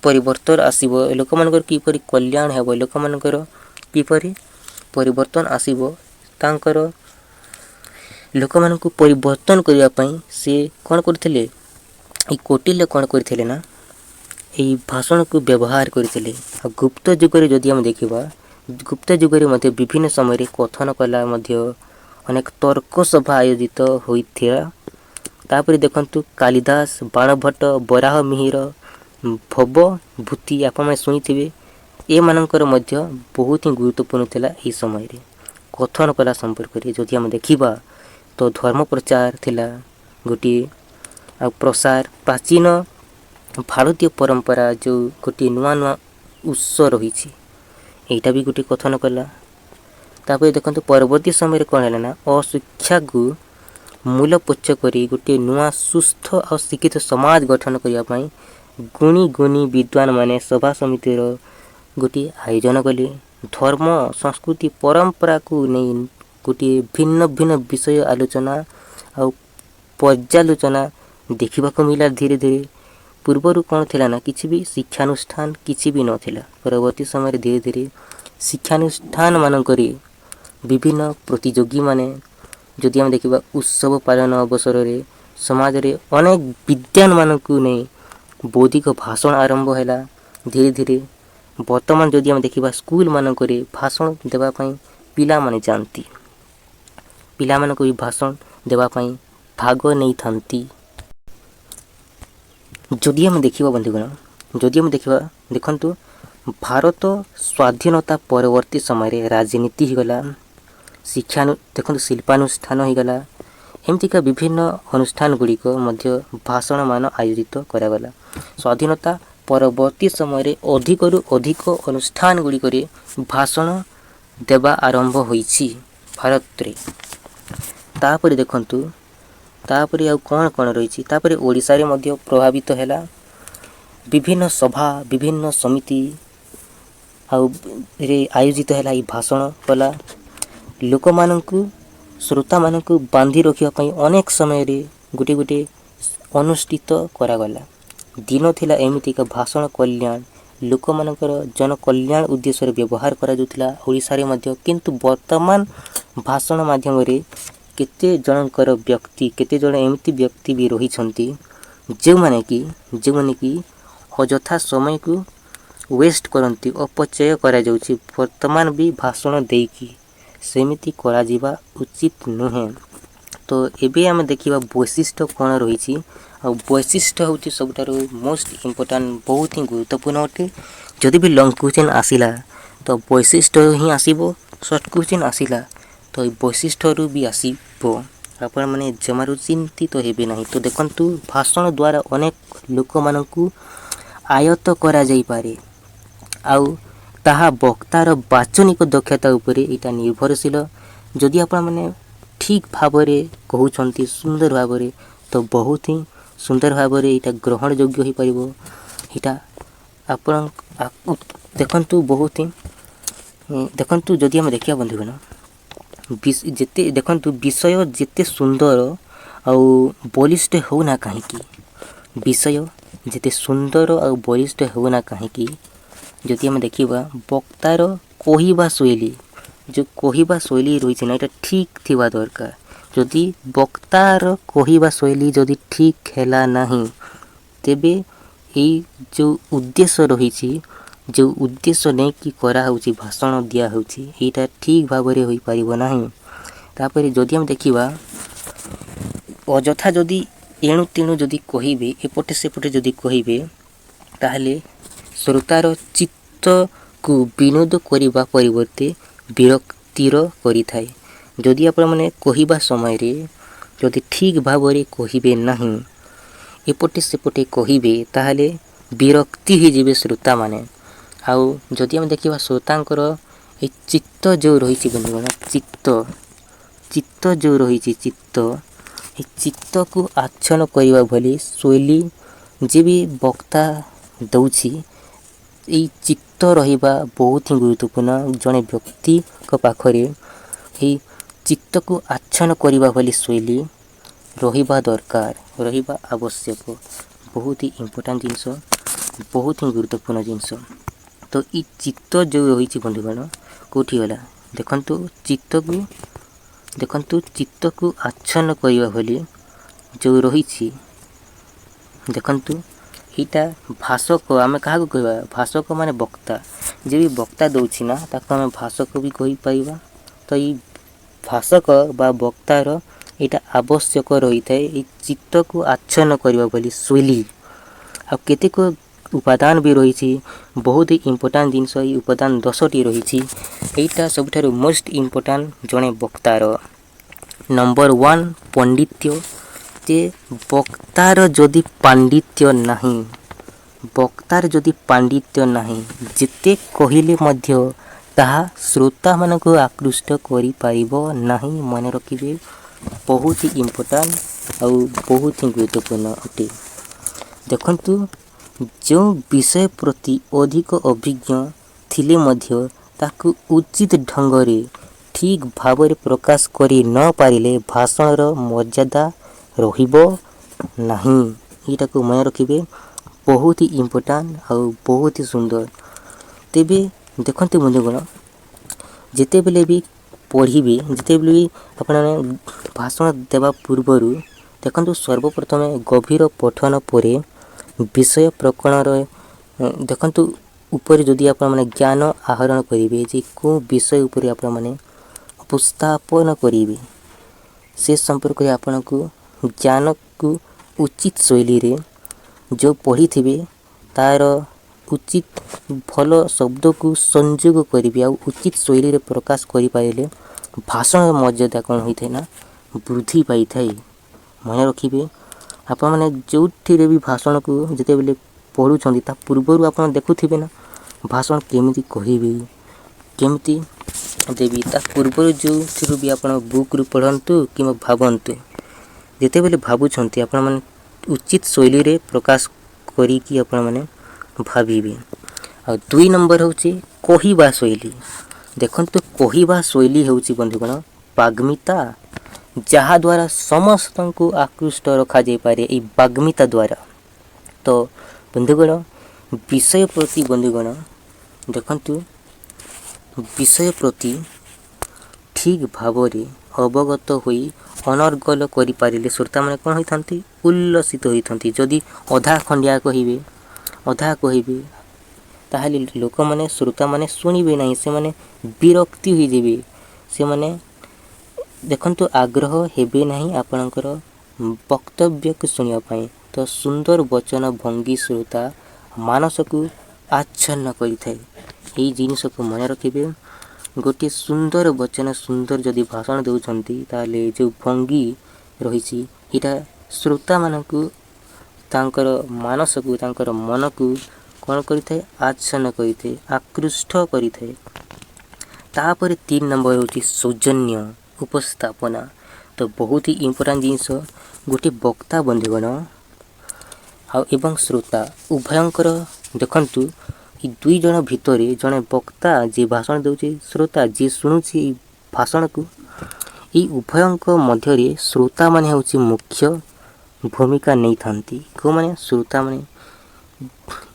A: ପରିବର୍ତ୍ତନ ଆସିବ, ଲୋକମାନଙ୍କର କିପରି କଲ୍ୟାଣ ହେବ, ଲୋକମାନଙ୍କର କିପରି ପରିବର୍ତ୍ତନ ଆସିବ, ତାଙ୍କର ଲୋକମାନଙ୍କୁ ପରିବର୍ତ୍ତନ କରିବା ପାଇଁ ସେ କ'ଣ କରିଥିଲେ, ଏଇ କୌଟିଲ୍ୟ କ'ଣ କରିଥିଲେ ନା ଏହି ଭାଷଣକୁ ବ୍ୟବହାର କରିଥିଲେ। ଆଉ ଗୁପ୍ତ ଯୁଗରେ ଯଦି ଆମେ ଦେଖିବା, ଗୁପ୍ତ ଯୁଗରେ ମଧ୍ୟ ବିଭିନ୍ନ ସମୟରେ କଥନ କଲା ମଧ୍ୟ ଅନେକ ତର୍କ ସଭା ଆୟୋଜିତ ହୋଇଥିଲା। ତାପରେ ଦେଖନ୍ତୁ କାଳିଦାସ, ବାଣଭଟ୍ଟ, ବରାହ ମିହିର, ଭବଭୂତି ଆପଣମାନେ ଶୁଣିଥିବେ, ଏମାନଙ୍କର ମଧ୍ୟ ବହୁତ ହିଁ ଗୁରୁତ୍ୱପୂର୍ଣ୍ଣ ଥିଲା ଏହି ସମୟରେ କଥନ କଲା ସମ୍ପର୍କରେ। ଯଦି ଆମେ ଦେଖିବା ତ ଧର୍ମ ପ୍ରଚାର ଥିଲା ଗୋଟିଏ, ଆଉ ପ୍ରସାର ପ୍ରାଚୀନ ଭାରତୀୟ ପରମ୍ପରା ଯେଉଁ ଗୋଟିଏ ନୂଆ ନୂଆ ଉତ୍ସ ରହିଛି ଏଇଟା ବି ଗୋଟିଏ କଥନ କଲା। ତାପରେ ଦେଖନ୍ତୁ ପରବର୍ତ୍ତୀ ସମୟରେ କ'ଣ ହେଲା ନା ଅଶିକ୍ଷାକୁ ମୂଳପୋଛ କରି ଗୋଟିଏ ନୂଆ ସୁସ୍ଥ ଆଉ ଶିକ୍ଷିତ ସମାଜ ଗଠନ କରିବା ପାଇଁ ଗୁଣୀ ଗୁଣୀ ବିଦ୍ୱାନମାନେ ସଭା ସମିତିର ଗୋଟିଏ ଆୟୋଜନ କଲେ। ଧର୍ମ, ସଂସ୍କୃତି, ପରମ୍ପରାକୁ ନେଇ ଗୋଟିଏ ଭିନ୍ନ ଭିନ୍ନ ବିଷୟ ଆଲୋଚନା ଆଉ ପର୍ଯ୍ୟାଲୋଚନା ଦେଖିବାକୁ ମିଳିଲା ଧୀରେ ଧୀରେ। ପୂର୍ବରୁ କ'ଣ ଥିଲା ନା କିଛି ବି ଶିକ୍ଷାନୁଷ୍ଠାନ କିଛି ବି ନଥିଲା। ପରବର୍ତ୍ତୀ ସମୟରେ ଧୀରେ ଧୀରେ ଶିକ୍ଷାନୁଷ୍ଠାନ ମାନଙ୍କରେ ବିଭିନ୍ନ ପ୍ରତିଯୋଗୀମାନେ, ଯଦି ଆମେ ଦେଖିବା ଉତ୍ସବ ପାଳନ ଅବସରରେ ସମାଜରେ ଅନେକ ବିଦ୍ୱାନମାନଙ୍କୁ ନେଇ ବୌଦ୍ଧିକ ଭାଷଣ ଆରମ୍ଭ ହେଲା ଧୀରେ ଧୀରେ। ବର୍ତ୍ତମାନ ଯଦି ଆମେ ଦେଖିବା ସ୍କୁଲ ମାନଙ୍କରେ ଭାଷଣ ଦେବା ପାଇଁ ପିଲାମାନେ ଯାଆନ୍ତି, ପିଲାମାନଙ୍କୁ ବି ଭାଷଣ ଦେବା ପାଇଁ ଭାଗ ନେଇଥାନ୍ତି। ଯଦି ଆମେ ଦେଖିବା ବନ୍ଧୁଗଣ, ଯଦି ଆମେ ଦେଖିବା ଦେଖନ୍ତୁ ଭାରତ ସ୍ୱାଧୀନତା ପରବର୍ତ୍ତୀ ସମୟରେ ରାଜନୀତି ହୋଇଗଲା, ଦେଖନ୍ତୁ ଶିଳ୍ପାନୁଷ୍ଠାନ ହୋଇଗଲା, ଏମିତିକା ବିଭିନ୍ନ ଅନୁଷ୍ଠାନ ଗୁଡ଼ିକ ମଧ୍ୟ ଭାଷଣମାନ ଆୟୋଜିତ କରାଗଲା। ସ୍ୱାଧୀନତା ପରବର୍ତ୍ତୀ ସମୟରେ ଅଧିକରୁ ଅଧିକ ଅନୁଷ୍ଠାନ ଗୁଡ଼ିକରେ ଭାଷଣ ଦେବା ଆରମ୍ଭ ହୋଇଛି ଭାରତରେ। ତାପରେ ଦେଖନ୍ତୁ ତାପରେ ଆଉ କ'ଣ କ'ଣ ରହିଛି, ତାପରେ ଓଡ଼ିଶାରେ ମଧ୍ୟ ପ୍ରଭାବିତ ହେଲା। ବିଭିନ୍ନ ସଭା, ବିଭିନ୍ନ ସମିତି ଆଉ ଆୟୋଜିତ ହେଲା, ଏହି ଭାଷଣ କଲା। ଲୋକମାନଙ୍କୁ, ଶ୍ରୋତାମାନଙ୍କୁ ବାନ୍ଧି ରଖିବା ପାଇଁ ଅନେକ ସମୟରେ ଗୋଟିଏ ଗୋଟିଏ ଅନୁଷ୍ଠିତ କରାଗଲା। ଦିନ ଥିଲା ଏମିତିକା ଭାଷଣ କଲ୍ୟାଣ ଲୋକମାନଙ୍କର ଜନକଲ୍ୟାଣ ଉଦ୍ଦେଶ୍ୟରେ ବ୍ୟବହାର କରାଯାଉଥିଲା ଓଡ଼ିଶାରେ ମଧ୍ୟ। କିନ୍ତୁ ବର୍ତ୍ତମାନ ଭାଷଣ ମାଧ୍ୟମରେ କେତେ ଜଣଙ୍କର ବ୍ୟକ୍ତି, କେତେ ଜଣ ଏମିତି ବ୍ୟକ୍ତି ବି ରହିଛନ୍ତି ଯେଉଁମାନେ କି ଅଯଥା ସମୟକୁ ୱେଷ୍ଟ କରନ୍ତି, ଅପଚୟ କରାଯାଉଛି ବର୍ତ୍ତମାନ ବି ଭାଷଣ ଦେଇକି। ସେମିତି କରାଯିବା ଉଚିତ ନୁହେଁ। ତ ଏବେ ଆମେ ଦେଖିବା ବୈଶିଷ୍ଟ୍ୟ କ'ଣ ରହିଛି। ଆଉ ବୈଶିଷ୍ଟ୍ୟ ହେଉଛି ସବୁଠାରୁ ମୋଷ୍ଟ ଇମ୍ପୋର୍ଟାଣ୍ଟ, ବହୁତ ହିଁ ଗୁରୁତ୍ୱପୂର୍ଣ୍ଣ ଅଟେ। ଯଦି ବି ଲଙ୍ଗ୍ କ୍ୱେଶ୍ଚିନ୍ ଆସିଲା ତ ବୈଶିଷ୍ଟ୍ୟ ହିଁ ଆସିବ, ସର୍ଟ କ୍ୱେଶ୍ଚିନ୍ ଆସିଲା ତ ଏଇ ବୈଶିଷ୍ଟ୍ୟରୁ ବି ଆସିବ। ଆପଣମାନେ ଜମାରୁ ଚିନ୍ତିତ ହେବେ ନାହିଁ। ତ ଦେଖନ୍ତୁ ଭାଷଣ ଦ୍ୱାରା ଅନେକ ଲୋକମାନଙ୍କୁ ଆୟତ୍ତ କରାଯାଇପାରେ, ଆଉ ତାହା ବକ୍ତାର ବାଚନିକ ଦକ୍ଷତା ଉପରେ ଏଇଟା ନିର୍ଭରଶୀଳ। ଯଦି ଆପଣମାନେ ଠିକ୍ ଭାବରେ କହୁଛନ୍ତି, ସୁନ୍ଦର ଭାବରେ, ତ ବହୁତ ହିଁ ସୁନ୍ଦର ଭାବରେ ଏଇଟା ଗ୍ରହଣ ଯୋଗ୍ୟ ହୋଇପାରିବ। ଏଇଟା ଆପଣ ଦେଖନ୍ତୁ ବହୁତ ହିଁ ଦେଖନ୍ତୁ ଯଦି ଆମେ ଦେଖିବା ବନ୍ଧୁଗଣ, ଯେତେ ଦେଖନ୍ତୁ ବିଷୟ ଯେତେ ସୁନ୍ଦର ଆଉ ବଳିଷ୍ଠ ହେଉନା କାହିଁକି, ବିଷୟ ଯେତେ ସୁନ୍ଦର ଆଉ ବଳିଷ୍ଠ ହେଉନା କାହିଁକି, ଯଦି ଆମେ ଦେଖିବା ବକ୍ତାର କହିବା ଶୈଳୀ, ଯେଉଁ କହିବା ଶୈଳୀ ରହିଛି ନା ଏଇଟା ଠିକ୍ ଥିବା ଦରକାର। ଯଦି ବକ୍ତାର କହିବା ଶୈଳୀ ଯଦି ଠିକ୍ ହେଲା ନାହିଁ, ତେବେ ଏଇ ଯେଉଁ ଉଦ୍ଦେଶ୍ୟ ରହିଛି, ଯେଉଁ ଉଦ୍ଦେଶ୍ୟ ନେଇକି କରାହେଉଛି, ଭାଷଣ ଦିଆହେଉଛି, ଏଇଟା ଠିକ୍ ଭାବରେ ହୋଇପାରିବ ନାହିଁ। ତାପରେ ଯଦି ଆମେ ଦେଖିବା ଅଯଥା ଯଦି ଏଣୁ ତେଣୁ ଯଦି କହିବେ, ଏପଟେ ସେପଟେ ଯଦି କହିବେ, ତାହେଲେ ଶ୍ରୋତାର ଚିତ୍ତକୁ ବିନୋଦ କରିବା ପରିବର୍ତ୍ତେ ବିରକ୍ତିର କରିଥାଏ। ଯଦି ଆପଣମାନେ କହିବା ସମୟରେ ଯଦି ଠିକ୍ ଭାବରେ କହିବେ ନାହିଁ, ଏପଟେ ସେପଟେ କହିବେ, ତାହେଲେ ବିରକ୍ତି ହେଇଯିବେ ଶ୍ରୋତାମାନେ। ଆଉ ଯଦି ଆମେ ଦେଖିବା ଶ୍ରୋତାଙ୍କର ଏ ଚିତ୍ତ ଯେଉଁ ରହିଛି ବନ୍ଧୁଗଣ, ଚିତ୍ତ ଯେଉଁ ରହିଛି, ଏ ଚିତ୍ତକୁ ଆଚ୍ଛନ୍ନ କରିବା ଭଳି ଶୈଳୀ ଯେ ବି ବକ୍ତା ଦେଉଛି, ଏଇ ଚିତ୍ତ ରହିବା ବହୁତ ହିଁ ଗୁରୁତ୍ୱପୂର୍ଣ୍ଣ। ଜଣେ ବ୍ୟକ୍ତିଙ୍କ ପାଖରେ ଏଇ ଚିତ୍ତକୁ ଆଚ୍ଛନ୍ନ କରିବା ଭଳି ଶୈଳୀ ରହିବା ଦରକାର, ରହିବା ଆବଶ୍ୟକ। ବହୁତ ହି ଇମ୍ପୋର୍ଟାଣ୍ଟ ଜିନିଷ, ବହୁତ ହିଁ ଗୁରୁତ୍ୱପୂର୍ଣ୍ଣ ଜିନିଷ। ତ ଏଇ ଚିତ୍ତ ଯେଉଁ ରହିଛି ବନ୍ଧୁଗଣ, କେଉଁଠି ଗଲା ଦେଖନ୍ତୁ, ଚିତ୍ତକୁ ଆଚ୍ଛନ୍ନ କରିବା ଭଳି ଯେଉଁ ରହିଛି, ଦେଖନ୍ତୁ ଏଇଟା ଭାଷକ। ଆମେ କାହାକୁ କହିବା? ଭାଷକ ମାନେ ବକ୍ତା। ଯେ ବି ବକ୍ତା ଦେଉଛି ନା, ତାକୁ ଆମେ ଭାଷକ ବି କହିପାରିବା। ତ ଏଇ ଭାଷକ ବା ବକ୍ତାର ଏଇଟା ଆବଶ୍ୟକ ରହିଥାଏ, ଏଇ ଚିତ୍ତକୁ ଆଚ୍ଛନ୍ନ କରିବା ଭଳି ଶୈଳୀ। ଆଉ କେତେକ ଉପାଦାନ ବି ରହିଛି, ବହୁତ ହି ଇମ୍ପୋର୍ଟାଣ୍ଟ ଜିନିଷ। ଏଇ ଉପାଦାନ 10ଟି ରହିଛି। ଏଇଟା ସବୁଠାରୁ ମୋଷ୍ଟ ଇମ୍ପୋର୍ଟାଣ୍ଟ ଜଣେ ବକ୍ତାର। ନମ୍ବର 1 ପଣ୍ଡିତ୍ୟ। ଯେ ବକ୍ତାର ଯଦି ପାଣ୍ଡିତ୍ୟ ନାହିଁ, ଯେତେ କହିଲେ ମଧ୍ୟ ତାହା ଶ୍ରୋତାମାନଙ୍କୁ ଆକୃଷ୍ଟ କରିପାରିବ ନାହିଁ। ମନେ ରଖିବେ, ବହୁତ ହି ଇମ୍ପୋର୍ଟାଣ୍ଟ ଆଉ ବହୁତ ହିଁ ଗୁରୁତ୍ୱପୂର୍ଣ୍ଣ ଅଟେ। ଦେଖନ୍ତୁ, ଯେଉଁ ବିଷୟ ପ୍ରତି ଅଧିକ ଅଭିଜ୍ଞ ଥିଲେ ମଧ୍ୟ ତାକୁ ଉଚିତ ଢଙ୍ଗରେ ଠିକ୍ ଭାବରେ ପ୍ରକାଶ କରି ନ ପାରିଲେ ଭାଷଣର ମର୍ଯ୍ୟାଦା ରହିବ ନାହିଁ। ଏଇଟାକୁ ମନେ ରଖିବେ, ବହୁତ ହି ଇମ୍ପୋର୍ଟାଣ୍ଟ ଆଉ ବହୁତ ହି ସୁନ୍ଦର। ତେବେ ଦେଖନ୍ତୁ ବନ୍ଧୁଗଣ, ଯେତେବେଳେ ବି ପଢ଼ିବେ, ଯେତେବେଳେ ବି ଆପଣମାନେ ଭାଷଣ ଦେବା ପୂର୍ବରୁ ଦେଖନ୍ତୁ, ସର୍ବପ୍ରଥମେ ଗଭୀର ପଠନ ପରେ ବିଷୟ ପ୍ରକରଣର ଦେଖନ୍ତୁ ଉପରେ ଯଦି ଆପଣମାନେ ଜ୍ଞାନ ଆହରଣ କରିବେ, ଯେ କେଉଁ ବିଷୟ ଉପରେ ଆପଣମାନେ ଉପସ୍ଥାପନ କରିବେ, ସେ ସମ୍ପର୍କରେ ଆପଣଙ୍କୁ ଜ୍ଞାନକୁ ଉଚିତ ଶୈଳୀରେ ଯେଉଁ ପଢ଼ିଥିବେ ତା'ର ଉଚିତ ଭଲ ଶବ୍ଦକୁ ସଂଯୋଗ କରିବେ ଆଉ ଉଚିତ ଶୈଳୀରେ ପ୍ରକାଶ କରିପାରିଲେ ଭାଷଣର ମର୍ଯ୍ୟାଦା କ'ଣ ହୋଇଥାଏ ନା, ବୃଦ୍ଧି ପାଇଥାଏ। ମନେ ରଖିବେ, ଆପଣମାନେ ଯେଉଁଥିରେ ବି ଭାଷଣକୁ ଯେତେବେଳେ ପଢ଼ୁଛନ୍ତି, ତା ପୂର୍ବରୁ ଆପଣ ଦେଖୁଥିବେ ନା ଭାଷଣ କେମିତି କହିବେ, କେମିତି ଦେବି। ତା ପୂର୍ବରୁ ଯେଉଁଥିରୁ ବି ଆପଣ ବୁକ୍ରୁ ପଢ଼ନ୍ତୁ କିମ୍ବା ଭାବନ୍ତୁ, ଯେତେବେଳେ ଭାବୁଛନ୍ତି ଆପଣମାନେ ଉଚିତ ଶୈଳୀରେ ପ୍ରକାଶ କରିକି ଆପଣମାନେ ଭାବିବେ। ଆଉ 2 ନମ୍ବର ହେଉଛି କହିବା ଶୈଳୀ। ଦେଖନ୍ତୁ, କହିବା ଶୈଳୀ ହେଉଛି ବନ୍ଧୁଗଣ ବାଗ୍ମିତା, ଯାହାଦ୍ୱାରା ସମସ୍ତଙ୍କୁ ଆକୃଷ୍ଟ ରଖାଯାଇପାରେ। ଏଇ ବାଗ୍ମିତା ଦ୍ୱାରା ତ ବନ୍ଧୁଗଣ ବିଷୟ ପ୍ରତି ବନ୍ଧୁଗଣ ଦେଖନ୍ତୁ, ବିଷୟ ପ୍ରତି ଠିକ୍ ଭାବରେ ଅବଗତ ହୋଇ ଅନର୍ଗଳ କରିପାରିଲେ ଶ୍ରୋତାମାନେ କ'ଣ ହୋଇଥାନ୍ତି? ଉଲ୍ଲସିତ ହୋଇଥାନ୍ତି। ଯଦି ଅଧା ଖଣ୍ଡିଆ କହିବେ, ତାହେଲେ ଲୋକମାନେ, ଶ୍ରୋତାମାନେ ଶୁଣିବେ ନାହିଁ, ସେମାନେ ବିରକ୍ତି ହୋଇଯିବେ। ସେମାନେ ଦେଖନ୍ତୁ ଆଗ୍ରହ ହେବେ ନାହିଁ ଆପଣଙ୍କର ବକ୍ତବ୍ୟକୁ ଶୁଣିବା ପାଇଁ। ତ ସୁନ୍ଦର ବଚନ ଭଙ୍ଗୀ ଶ୍ରୋତା ମାନସକୁ ଆଚ୍ଛନ୍ନ କରିଥାଏ। ଏଇ ଜିନିଷକୁ ମନେ ରଖିବେ। ଗୋଟିଏ ସୁନ୍ଦର ବଚନ, ସୁନ୍ଦର ଯଦି ଭାଷଣ ଦେଉଛନ୍ତି, ତାହେଲେ ଯେଉଁ ଭଙ୍ଗୀ ରହିଛି, ଏଇଟା ଶ୍ରୋତାମାନଙ୍କୁ ତାଙ୍କର ମାନସକୁ, ତାଙ୍କର ମନକୁ କ'ଣ କରିଥାଏ? ଆଚ୍ଛନ୍ନ କରିଥାଏ, ଆକୃଷ୍ଟ କରିଥାଏ। ତାପରେ 3 ନମ୍ବର ହେଉଛି ସୌଜନ୍ୟ ଉପସ୍ଥାପନା। ତ ବହୁତ ହି ଇମ୍ପୋର୍ଟାଣ୍ଟ ଜିନିଷ। ଗୋଟିଏ ବକ୍ତା ବନ୍ଧୁଗଣ ଆଉ ଏବଂ ଶ୍ରୋତା ଉଭୟଙ୍କର ଦେଖନ୍ତୁ, ଏ 2 ଜଣ ଭିତରେ ଜଣେ ବକ୍ତା ଯିଏ ଭାଷଣ ଦେଉଛି, ଶ୍ରୋତା ଯିଏ ଶୁଣୁଛି ଏଇ ଭାଷଣକୁ, ଏଇ ଉଭୟଙ୍କ ମଧ୍ୟରେ ଶ୍ରୋତାମାନେ ହେଉଛି ମୁଖ୍ୟ ଭୂମିକା ନେଇଥାନ୍ତି। କେଉଁମାନେ? ଶ୍ରୋତାମାନେ।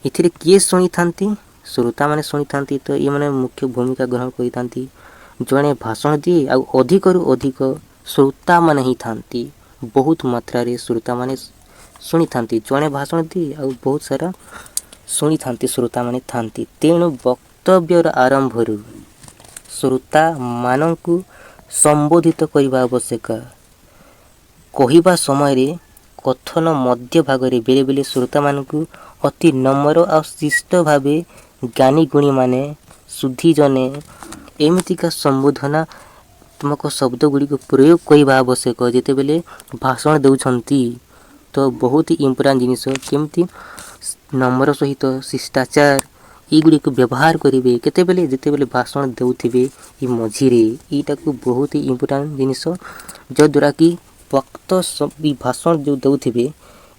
A: ଏଥିରେ କିଏ ଶୁଣିଥାନ୍ତି? ଶ୍ରୋତାମାନେ ଶୁଣିଥାନ୍ତି। ତ ଏମାନେ ମୁଖ୍ୟ ଭୂମିକା ଗ୍ରହଣ କରିଥାନ୍ତି। ଜଣେ ଭାଷଣ ଦିଏ ଆଉ ଅଧିକରୁ ଅଧିକ ଶ୍ରୋତାମାନେ ହିଁ ଥାନ୍ତି। ବହୁତ ମାତ୍ରାରେ ଶ୍ରୋତାମାନେ ଶୁଣିଥାନ୍ତି। ଜଣେ ଭାଷଣ ଦିଏ ଆଉ ବହୁତ ସାରା ଶୁଣିଥାନ୍ତି, ଶ୍ରୋତାମାନେ ଥାନ୍ତି। ତେଣୁ ବକ୍ତବ୍ୟର ଆରମ୍ଭରୁ ଶ୍ରୋତାମାନଙ୍କୁ ସମ୍ବୋଧିତ କରିବା ଆବଶ୍ୟକ। କହିବା ସମୟରେ कथन मध्य भागरे बेले बेले श्रोतामानंकु अति नम्र और शिष्ट भावे ज्ञानी गुणी माने शुद्धि जने एमितिका संबोधनात्मक शब्द गुड़ी को प्रयोग करवा आवश्यक जिते बेले भाषण दौरान। तो बहुत ही इम्पोर्टाट जिनिस केमती नम्र सहित शिष्टाचार युड़ी को व्यवहार करेंगे केतेबेले जितेबेले भाषण देउथिबे ई मझिरे ईटा को बहुत ही इम्पोर्टाट जिनिस जद्वारा कि वक्त भाषण जो देउथिबे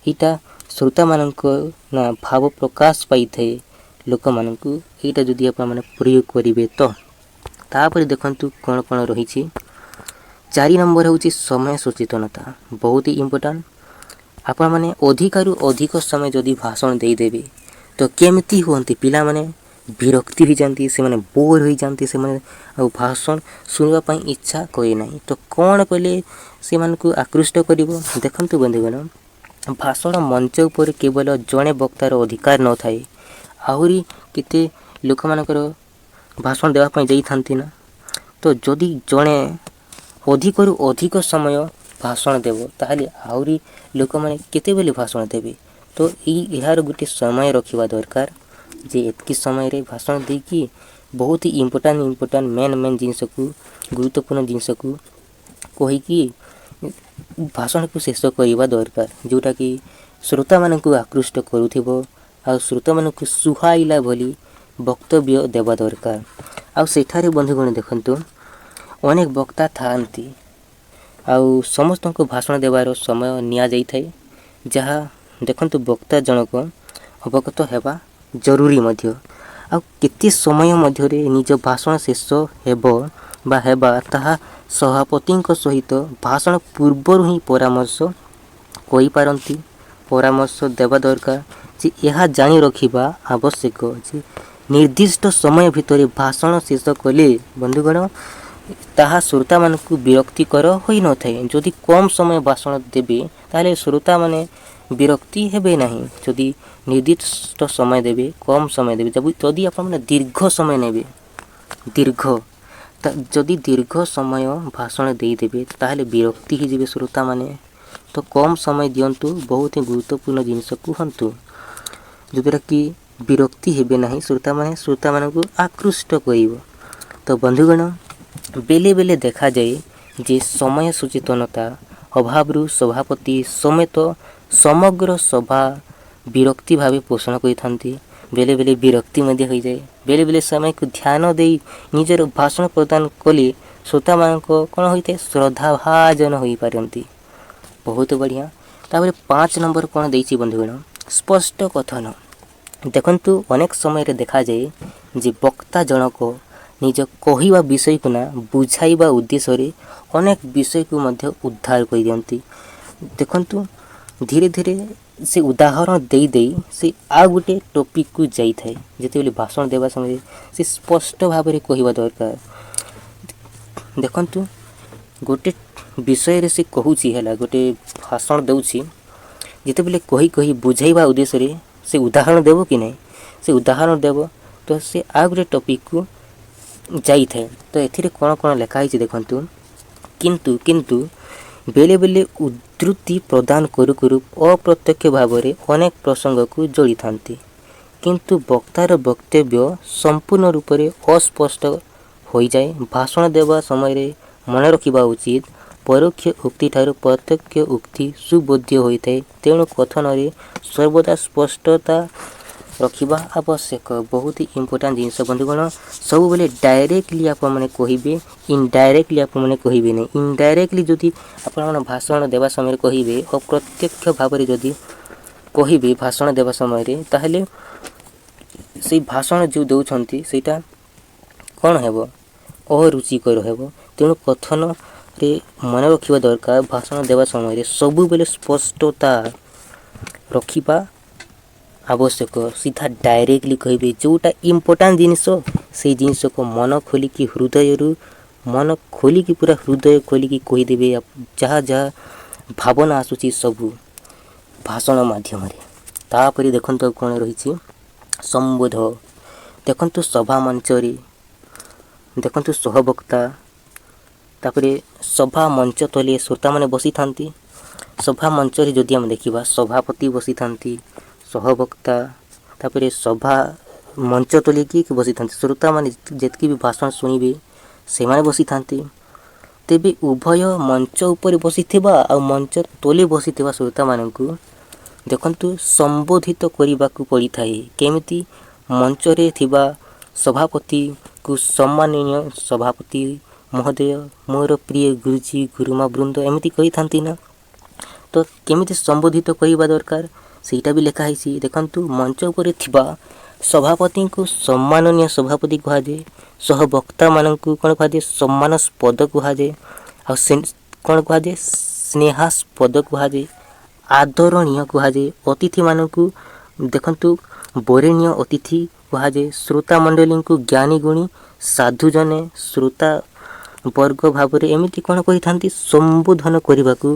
A: ईटा श्रोता मानक ना भाव प्रकाश पाई थे लोक मानक ईटा जदि आप माने प्रयोग करेंगे तो तापर देखंतु कौन कौन रही। 4 नंबर हूँ समय सचेतनता बहुत ही इम्पोर्टाट। आपण माने अधिकारु अधिक समय जदि भाषण देदेवे तो केमती हुअन्ति पिला माने विरक्ति हो जाती से माने बोर हो जाती से माने भाषण सुनवा पई इच्छा करे नाही। तो कौन कले से मानकु आकृष्ट करिवो देखंतु बंधुगण भाषण मंच उपर केवल जड़े वक्तार अधिकार न थाए आहुरी केते लोक मानकर भाषण देवा पई जाई थांती ना। तो जदि जड़े अधिकरु अधिक समय भाषण देव ताहले आहुरी लोक माने केते बेले भाषण देबे। तो यार गोटे समय रखा दरकार जे एतकी समय रे भाषण देकी बहुत ही इम्पोर्टाट मेन जिनस को गुरुत्वपूर्ण जिनस को कहीकि भाषण को शेष करवा दरकार जोटा कि श्रोता मान को आकृष्ट करुथिबो आ श्रोता मान को सुहाइला भली वक्तव्य देवा दरकार। आ सेठारे बंधुगण देखंतु अनेक वक्ता थांती आउ समस्त को भाषण देवार समय निया जाई थाए जहाँ देखंतु वक्ता जनक अवगत हेबा जरूरी मध्य आ केते समय मध्य रे निज भाषण शेष हेबो बा हेबा ताहा सभापति सहित भाषण पूर्व ही परामर्श कहि पारंती परामर्श देवा दरकार जे यह जानी रखिबा आवश्यक जे निर्दिष्ट समय भितर भाषण शेष कले बंधुगण ताहा श्रोता मानकु विरक्तिकर होई न थाए। जदि कम समय भाषण देबे ताले श्रोता माने विरक्ति हेबे नहीं। जदि निर्दिष्ट समय देबे कम समय देबे जदि आप माने दीर्घ समय नेबे जदि दीर्घ समय भाषण दे देबे ताले विरक्ति ही जिवे श्रोता माने। तो कम समय दियंतु बहुत ही गुरुत्वपूर्ण जिनिस कहंतु जदरा कि विरक्ति हेबे नहीं श्रोता मानकु आकृष्ट करिवो। तो बंधुगण बेले बेले देखा जाए जे समय सचेतनता अभाव सभापति समेत समग्र सभा विरक्ति भावे पोषण करि बेले बेले विरक्ति मध्य हो जाए बेले बेले समय को ध्यान दे निजर भाषण प्रदान कले श्रोता मान कौन होता है श्रद्धाभाजन हो पारती बहुत बढ़िया। तापर 5 नंबर कौन देछि बंधुगण स्पष्ट कथन देखंतु अनेक समय रे देखा जाए जे वक्ता जनक निज कहवा विषय को ना बुझाइबा उद्देश्य रे अनेक विषय को मध्य उद्धार कर दियंती। देखंतु धीरे धीरे से उदाहरण दे से आ गोटे टॉपिक को जाई थाए जेते बेले भाषण देवा समय से स्पष्ट भाव में कहवा दरकार। देखंतु गोटे विषय रे से कहूची हैला गोटे भाषण दउची जेते बेले कही बुझाइबा उद्देश्य रे से उदाहरण देबो कि नहीं से उदाहरण देबो तो से आ गोटे टॉपिक को जाई थाए। तो एथिरे कोन कोन लिखा है देखंतु किंतु बेले बेले उद्धृति प्रदान करू करू अप्रत्यक्ष भाव में अनेक प्रसंग को जोड़ी थांती किंतु वक्तार वक्तव्य संपूर्ण रूप से अस्पष्ट हो जाए। भाषण देवा समय रे मन रखिबा उचित परोक्ष उक्ति ठारू प्रत्यक्ष उक्ति सुबोध्य होता है तेणु कथन रे सर्वदा स्पष्टता रखिबा आवश्यक बहुत ही इम्पोर्टाट जिनस बंधुगण। सब बेले डायरेक्टली आप मैंने कहे इनडायरेक्टली आप मैंने कहे नहीं इनडायरेक्टली जदि आप भाषण देवा समय कहे अप्रत्यक्ष भाव में जदि कहे भाषण देवा समय ताहले से भाषण जो दौरान सेटा कौन हेब अरुचिकर हेब तेणु कथन रे मन रखिबा दरकार भाषण देवा समय सब बेले स्पष्टता रखिबा आवश्यक सीधा डायरेक्टली कहे जोटा इम्पोर्टाट जिनिस से जिनिस को मन खोलिकी हृदय मन खोलिकी पूरा हृदय खोलिकी कहीदेवे जहाँ जहाँ भावना आसूची सबू भाषण माध्यम तापर देखंतु कौन रही संबोध देखंतु सभा मंच रे देखंतु सहवक्ता तापर सभा मंच तले श्रोता माने बसी थांती ସଭା ମଞ୍ଚରେ ଯଦି ଆମେ ଦେଖିବା ସଭାପତି ବସିଥାନ୍ତି, ସହବକ୍ତା, ତାପରେ ସଭା ମଞ୍ଚ ତଳେ କିଏ ବସିଥାନ୍ତି, ଶ୍ରୋତାମାନେ ଯେତିକି ବି ଭାଷଣ ଶୁଣିବେ ସେମାନେ ବସିଥାନ୍ତି। ତେବେ ଉଭୟ ମଞ୍ଚ ଉପରେ ବସିଥିବା ଆଉ ମଞ୍ଚ ତଳେ ବସିଥିବା ଶ୍ରୋତାମାନଙ୍କୁ ଦେଖନ୍ତୁ ସମ୍ବୋଧିତ କରିବାକୁ ପଡ଼ିଥାଏ। କେମିତି? ମଞ୍ଚରେ ଥିବା ସଭାପତିକୁ ସମ୍ମାନନୀୟ ସଭାପତି ମହୋଦୟ, ମୋର ପ୍ରିୟ ଗୁରୁଜୀ ଗୁରୁମା ବୃନ୍ଦ ଏମିତି କହିଥାନ୍ତି ନା। ତ କେମିତି ସମ୍ବୋଧିତ କରିବା ଦରକାର ସେଇଟା ବି ଲେଖା ହେଇଛି। ଦେଖନ୍ତୁ ମଞ୍ଚ ଉପରେ ଥିବା ସଭାପତିଙ୍କୁ ସମ୍ମାନନୀୟ ସଭାପତି କୁହାଯାଏ, ସହବକ୍ତାମାନଙ୍କୁ କ'ଣ କୁହାଯାଏ? ସମ୍ମାନସ୍ପଦ କୁହାଯାଏ। ଆଉ କ'ଣ କୁହାଯାଏ? ସ୍ନେହାସ୍ପଦ କୁହାଯାଏ, ଆଦରଣୀୟ କୁହାଯାଏ। ଅତିଥିମାନଙ୍କୁ ଦେଖନ୍ତୁ ବରେଣ୍ୟ ଅତିଥି କୁହାଯାଏ। ଶ୍ରୋତା ମଣ୍ଡଳୀଙ୍କୁ ଜ୍ଞାନୀ ଗୁଣୀ ସାଧୁଜନେ ଶ୍ରୋତା ବର୍ଗ ଭାବରେ ଏମିତି କ'ଣ କରିଥାନ୍ତି? ସମ୍ବୋଧନ କରିବାକୁ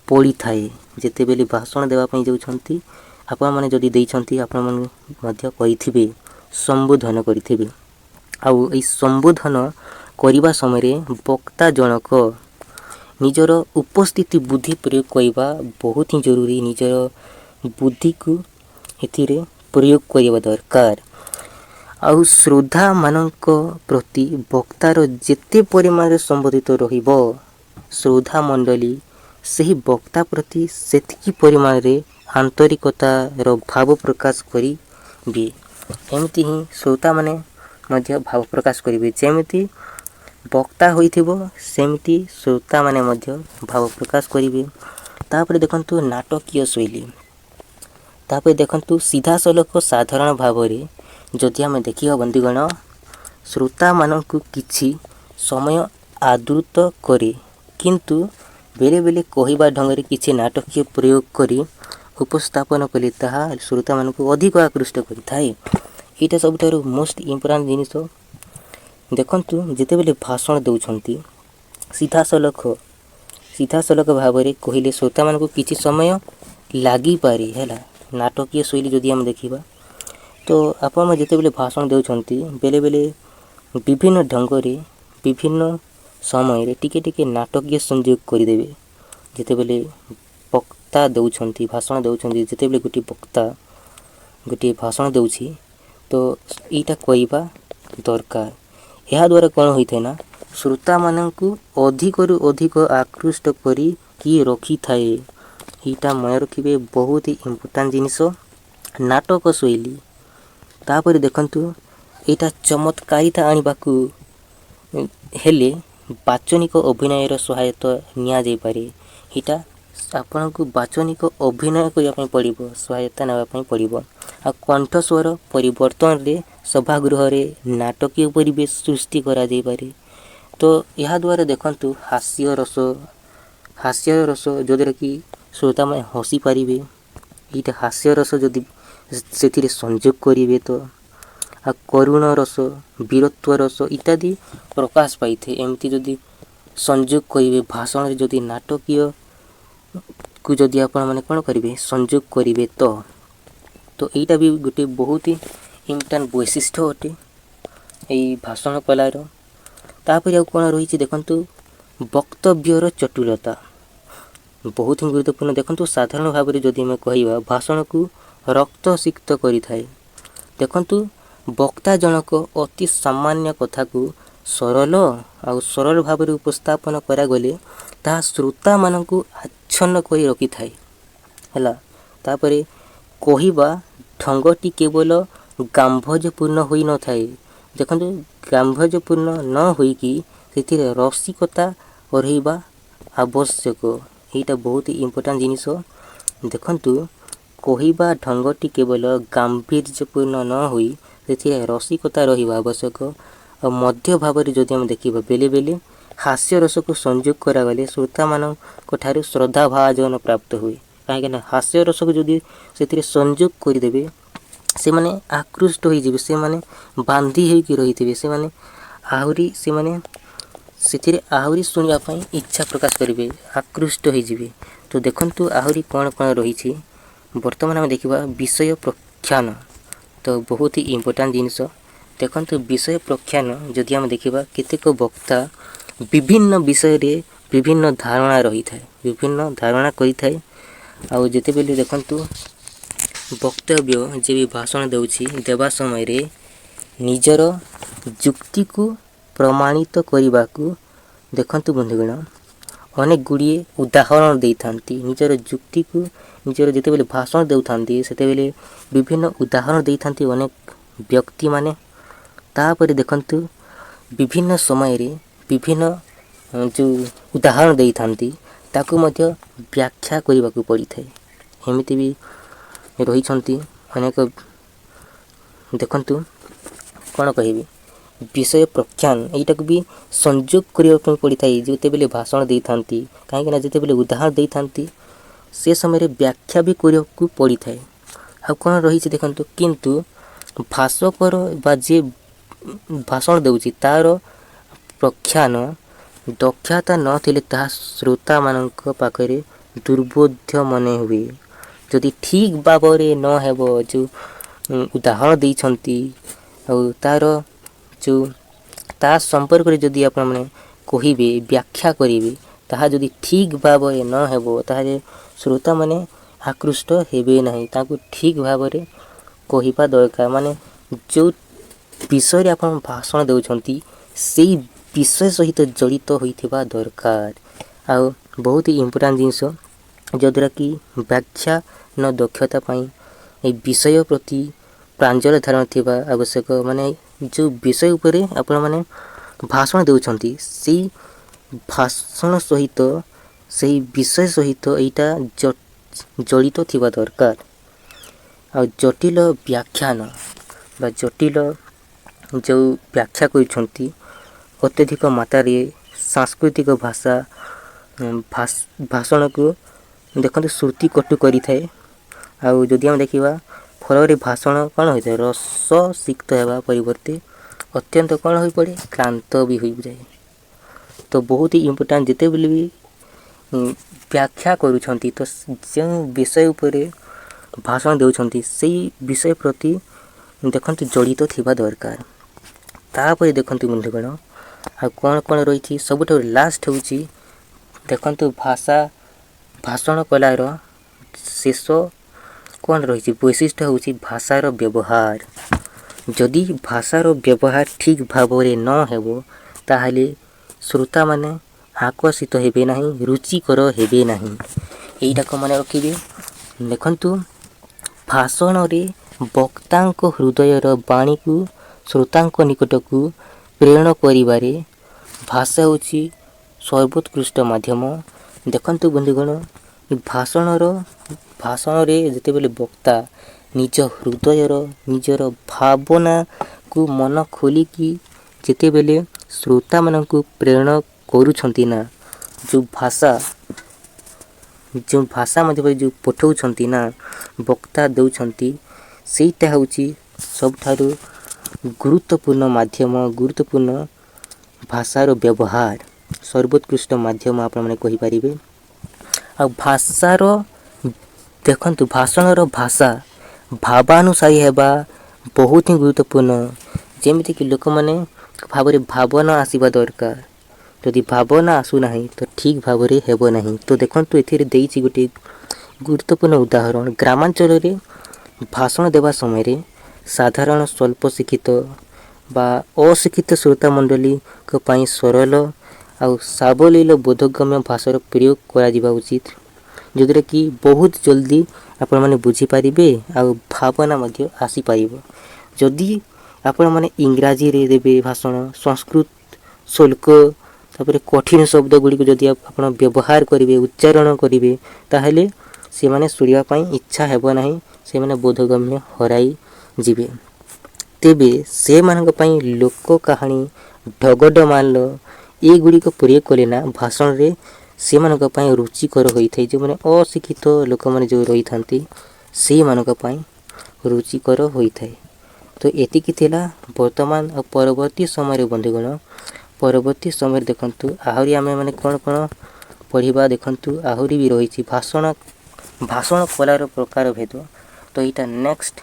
A: ପଡ଼ିଥାଏ। ଯେତେବେଳେ ଭାଷଣ ଦେବା ପାଇଁ ଯାଉଛନ୍ତି, ଆପଣମାନେ ଯଦି ଦେଇଛନ୍ତି ଆପଣମାନେ ମଧ୍ୟ କରିଥିବେ, ସମ୍ବୋଧନ କରିଥିବେ। ଆଉ ଏହି ସମ୍ବୋଧନ କରିବା ସମୟରେ ବକ୍ତା ଜଣକ ନିଜର ଉପସ୍ଥିତି ବୁଦ୍ଧି ପ୍ରୟୋଗ କରିବା ବହୁତ ହିଁ ଜରୁରୀ। ନିଜର ବୁଦ୍ଧିକୁ ଏଥିରେ ପ୍ରୟୋଗ କରିବା ଦରକାର। ଆଉ ଶ୍ରୋତାମାନଙ୍କ ପ୍ରତି ବକ୍ତାର ଯେତେ ପରିମାଣରେ ସମ୍ବୋଧିତ ରହିବ, ଶ୍ରୋତା ମଣ୍ଡଳୀ ସେହି ବକ୍ତା ପ୍ରତି ସେତିକି ପରିମାଣରେ ଆନ୍ତରିକତାର ଭାବ ପ୍ରକାଶ କରିବେ। ଏମିତି ହିଁ ଶ୍ରୋତାମାନେ ମଧ୍ୟ ଭାବ ପ୍ରକାଶ କରିବେ। ଯେମିତି ବକ୍ତା ହୋଇଥିବ ସେମିତି ଶ୍ରୋତାମାନେ ମଧ୍ୟ ଭାବ ପ୍ରକାଶ କରିବେ। ତାପରେ ଦେଖନ୍ତୁ ନାଟକୀୟ ଶୈଳୀ। ତାପରେ ଦେଖନ୍ତୁ ସିଧାସଳଖ ସାଧାରଣ ଭାବରେ ଯଦି ଆମେ ଦେଖିବା ବନ୍ଧୁଗଣ, ଶ୍ରୋତାମାନଙ୍କୁ କିଛି ସମୟ ଆଦୃତ କରେ, କିନ୍ତୁ ବେଳେବେଳେ କହିବା ଢଙ୍ଗରେ କିଛି ନାଟକୀୟ ପ୍ରୟୋଗ କରି ଉପସ୍ଥାପନ କଲେ ତାହା ଶ୍ରୋତାମାନଙ୍କୁ ଅଧିକ ଆକୃଷ୍ଟ କରିଥାଏ। ଏଇଟା ସବୁଠାରୁ ମୋଷ୍ଟ ଇମ୍ପୋର୍ଟାଣ୍ଟ ଜିନିଷ। ଦେଖନ୍ତୁ ଯେତେବେଳେ ଭାଷଣ ଦେଉଛନ୍ତି ସିଧାସଳଖ ଭାବରେ କହିଲେ ଶ୍ରୋତାମାନଙ୍କୁ କିଛି ସମୟ ଲାଗିପାରେ ହେଲା। ନାଟକୀୟ ଶୈଳୀ ଯଦି ଆମେ ଦେଖିବା, ତ ଆପଣମାନେ ଯେତେବେଳେ ଭାଷଣ ଦେଉଛନ୍ତି ବେଳେବେଳେ ବିଭିନ୍ନ ଢଙ୍ଗରେ ବିଭିନ୍ନ ସମୟରେ ଟିକେ ଟିକେ ନାଟକୀୟ ସଂଯୋଗ କରିଦେବେ। ଯେତେବେଳେ ବକ୍ତା ଦେଉଛନ୍ତି, ଭାଷଣ ଦେଉଛନ୍ତି, ଯେତେବେଳେ ଗୋଟିଏ ବକ୍ତା ଗୋଟିଏ ଭାଷଣ ଦେଉଛି ତ ଏଇଟା କରିବା ଦରକାର। ଏହାଦ୍ୱାରା କ'ଣ ହୋଇଥାଏ ନା, ଶ୍ରୋତାମାନଙ୍କୁ ଅଧିକରୁ ଅଧିକ ଆକୃଷ୍ଟ କରିକି ରଖିଥାଏ। ଏଇଟା ମନେ ରଖିବେ, ବହୁତ ଇମ୍ପୋର୍ଟାଣ୍ଟ ଜିନିଷ ନାଟକ ଶୈଳୀ। ତାପରେ ଦେଖନ୍ତୁ ଏଇଟା ଚମତ୍କାରିତା ଆଣିବାକୁ ହେଲେ ବାଚନିକ ଅଭିନୟର ସହାୟତା ନିଆଯାଇପାରେ। ଏଇଟା ଆପଣଙ୍କୁ ବାଚନିକ ଅଭିନୟ କରିବା ପାଇଁ ପଡ଼ିବ, ସହାୟତା ନେବା ପାଇଁ ପଡ଼ିବ। ଆଉ କଣ୍ଠସ୍ୱର ପରିବର୍ତ୍ତନରେ ସଭାଗୃହରେ ନାଟକୀୟ ପରିବେଶ ସୃଷ୍ଟି କରାଯାଇପାରେ। ତ ଏହାଦ୍ୱାରା ଦେଖନ୍ତୁ ହାସ୍ୟରସ ଯଦ୍ୱାରା କି ଶ୍ରୋତାମାନେ ହସିପାରିବେ। ଏଇଟା ହାସ୍ୟରସ ଯଦି ସେଥିରେ ସଂଯୋଗ କରିବେ ତ, ଆଉ କରୁଣ ରସ, ବୀରତ୍ୱ ରସ ଇତ୍ୟାଦି ପ୍ରକାଶ ପାଇଥାଏ। ଏମିତି ଯଦି ସଂଯୋଗ କରିବେ ଭାଷଣରେ, ଯଦି ନାଟକୀୟକୁ ଯଦି ଆପଣମାନେ କ'ଣ କରିବେ ସଂଯୋଗ କରିବେ ତ ଏଇଟା ବି ଗୋଟେ ବହୁତ ଇମ୍ପୋର୍ଟାଣ୍ଟ ବୈଶିଷ୍ଟ୍ୟ ଅଟେ ଏଇ ଭାଷଣ କଳାର। ତାପରେ ଆଉ କ'ଣ ରହିଛି ଦେଖନ୍ତୁ, ବକ୍ତବ୍ୟର ଚଟୁଳତା ବହୁତ ହିଁ ଗୁରୁତ୍ୱପୂର୍ଣ୍ଣ। ଦେଖନ୍ତୁ ସାଧାରଣ ଭାବରେ ଯଦି ଆମେ କହିବା, ଭାଷଣକୁ ରକ୍ତସିକ୍ତ କରିଥାଏ। ଦେଖନ୍ତୁ ବକ୍ତା ଜଣକ ଅତି ସାମାନ୍ୟ କଥାକୁ ସରଳ ଭାବରେ ଉପସ୍ଥାପନ କରାଗଲେ ତାହା ଶ୍ରୋତାମାନଙ୍କୁ ଆଚ୍ଛନ୍ନ କରି ରଖିଥାଏ ହେଲା। ତାପରେ କହିବା ଢଙ୍ଗଟି କେବଳ ଗାମ୍ଭୀର୍ଯ୍ୟପୂର୍ଣ୍ଣ ହୋଇନଥାଏ। ଦେଖନ୍ତୁ ଗାମ୍ଭୀର୍ଯ୍ୟପୂର୍ଣ୍ଣ ନ ହୋଇକି ସେଥିରେ ରସିକତା ରହିବା ଆବଶ୍ୟକ। ଏଇଟା ବହୁତ ଇମ୍ପୋର୍ଟାଣ୍ଟ ଜିନିଷ। ଦେଖନ୍ତୁ କହିବା ଢଙ୍ଗଟି କେବଳ ଗାମ୍ଭୀର୍ଯ୍ୟପୂର୍ଣ୍ଣ ନ ହୋଇ ସେଥିରେ ରସିକତା ରହିବା ଆବଶ୍ୟକ। ଆଉ ମଧ୍ୟ ଭାବରେ ଯଦି ଆମେ ଦେଖିବା, ବେଳେବେଳେ ହାସ୍ୟରସକୁ ସଂଯୋଗ କରାଗଲେ ଶ୍ରୋତାମାନଙ୍କ ଠାରୁ ଶ୍ରଦ୍ଧାଭାଜନ ପ୍ରାପ୍ତ ହୁଏ। କାହିଁକିନା ହାସ୍ୟରସକୁ ଯଦି ସେଥିରେ ସଂଯୋଗ କରିଦେବେ ସେମାନେ ଆକୃଷ୍ଟ ହୋଇଯିବେ, ସେମାନେ ବାନ୍ଧି ହୋଇକି ରହିଥିବେ, ସେମାନେ ସେଥିରେ ଆହୁରି ଶୁଣିବା ପାଇଁ ଇଚ୍ଛା ପ୍ରକାଶ କରିବେ, ଆକୃଷ୍ଟ ହୋଇଯିବେ। ତ ଦେଖନ୍ତୁ ଆହୁରି କ'ଣ କ'ଣ ରହିଛି। ବର୍ତ୍ତମାନ ଆମେ ଦେଖିବା ବିଷୟ ପ୍ରଖ୍ୟାନ। ତ ବହୁତ ହି ଇମ୍ପୋର୍ଟାଣ୍ଟ ଜିନିଷ। ଦେଖନ୍ତୁ ବିଷୟ ପ୍ରଖ୍ୟାନ ଯଦି ଆମେ ଦେଖିବା, କେତେକ ବକ୍ତା ବିଭିନ୍ନ ବିଷୟରେ ବିଭିନ୍ନ धारणा रही थाए विभिन्न धारणा करि थाए आउ जेतेबेले देखंतु वक्तव्य जे भी भाषण देउछि देवा समय रे निजर जुक्ति को प्रमाणित करबाकू देखंतु बंधुगण अनेक गुड़िए उदाहरण देइथांती निजर जुक्ति को निजर जेतेबेले भाषण देउथांती सेतेबेले विभिन्न उदाहरण देइथांती अनेक व्यक्ति माने तापरे देखंतु विभिन्न समय रे विभिन्न जो उदाहरण देइथांती ताकू मध्य व्याख्या करबाकू पड़ी थाए एमिति भी रही छंती अनेक देखंतु कोन कहिबी विषय प्रख्यान एटा को भी संयोग करबा पड़ी थाए जेतेबेले भाषण देइथांती काहे कि जेतेबेले उदाहरण देइथांती से समय रे व्याख्या भी करबाकू पड़ी थाए आ कोन रही छै देखंतु किंतु भाषकर बा जे भाषण देउछि तार प्रख्यान दक्षता न थिले ता श्रोता मानक पाखरे दुर्बोध्य मने हुए जदि ठीक बाबरे न हेबो जो उदाहरण देइ छंती आ तार जो ता संपर्क रे जदि आपण माने कहिबे व्याख्या करिवे ताहा जदि ठीक भाबरे न हेबो ताहे श्रोता माने आकृष्ट हेबे नाही ताकू ठीक भाबरे कहिबा दरकार माने जो विषय रे आपण भाषण देउछंती सेई विषय सहित जड़ित होइथिबा दरकार आ बहुत ही इंपोर्टेंट जिंस जदरा कि व्याख्या न दक्षता पाई ए विषय प्रति प्रांजल धारणा थिबा आवश्यक माने जो विषय उपरे आपण माने भाषण देउछंती सेई भाषण सहित सेई विषय सहित एटा जड़ित थिबा दरकार आ जटिल व्याख्यान बा जटिल जो व्याख्या करिछंती अत्यधिक मात्रा सांस्कृतिक भाषा भाषण को देखते श्रुति कटु करि थाए आ जदि हम देखिबा फल रे भाषण कोन होय थाए रस सिक्त हेबा परिवर्ते अत्यंत कोन होई पड़े क्लांत भी होई जाए तो बहुत ही इंपोर्टेंट जेते बेले भी व्याख्या करूछंती तो जे विषय उपरे भाषण देउछंती सेई विषय प्रति देखंतु जड़ित थिबा दरकार तापर देखंतु बंधुगण आ कोन कोन रही सबुठ लास्ट होची देखंतु भाषा भाषण कलार शेष कोन रही वैशिष्ट्य होची भाषार व्यवहार जदि भाषार व्यवहार ठीक भाबरे न हेबो ताहाले श्रोता माने आकर्षित हेबे नाही रुचिकर हेबे नाही एइटा को माने रखिबे देखंतु भाषण रे वक्तांक हृदयर वाणी को श्रोतांक निकट को प्रेरण करिबारे भाषा होची सर्वोत्कृष्ट माध्यम देखंतु बंधुगण भाषण रे जते बेले वक्ता निज हृदयर निजर भावना को मन खोली की जते बेले श्रोता मन को प्रेरण करूछंती ना जो भाषा मध्ये जो पठौछंती ना वक्ता देउछंती सेटा होची सबठारु गुरुत्वपूर्ण माध्यम गुरुत्वपूर्ण भाषार व्यवहार सर्वोत्कृष्ट माध्यम आपण माने कहि परिबे आ भाषार देखंतु भाषणर भाषा भावानुसारी हेबा बहुत ही गुरुत्वपूर्ण जेमिति कि लोक माने भाबरे भावना आसीबा दरकार यदि भावना आसु नाही तो ठीक भाबरे हेबो नाही तो देखंतु एथिरे देइछि गोटे गुरुत्वपूर्ण उदाहरण ग्रामांचल रे भाषण देवा समय रे साधारण स्वल्प शिक्षित बा अशिक्षित श्रोता मंडली को पाई सरल आउ सावलील बोधगम्य भाषार प्रयोग करा जिबा उचित जदरे कि बहुत जल्दी आपण माने बुझी पारिबे आउ भावना मध्ये आसी पारिबो जदि आपण माने इंग्रजी रे देबे भाषण संस्कृत शुल्क तापर कठिन शब्द गुडी को जदि आपण व्यवहार करिवे उच्चारण करिवे ताहेले से माने सुनिया पाई इच्छा हेबो नाही से माने बोधगम्य हराई जिबे तेबे से मानक पई लोक कहानी ढगड माल ए गुडी को प्रयोग कले ना भाषण रे से मानक पई रुचिकर होई थाई जे माने अशिक्षित लोक माने जो रही थांती से मानक पई रुचिकर होई थाई तो एति कि थिला वर्तमान और परवर्ती समय रे बंधुगण परवर्ती समय देखंतु आहुरी आमे माने कोन कोन पढिबा देखंतु आहुरी भी रही छी भाषण कलार प्रकार भेद तो इटा नेक्स्ट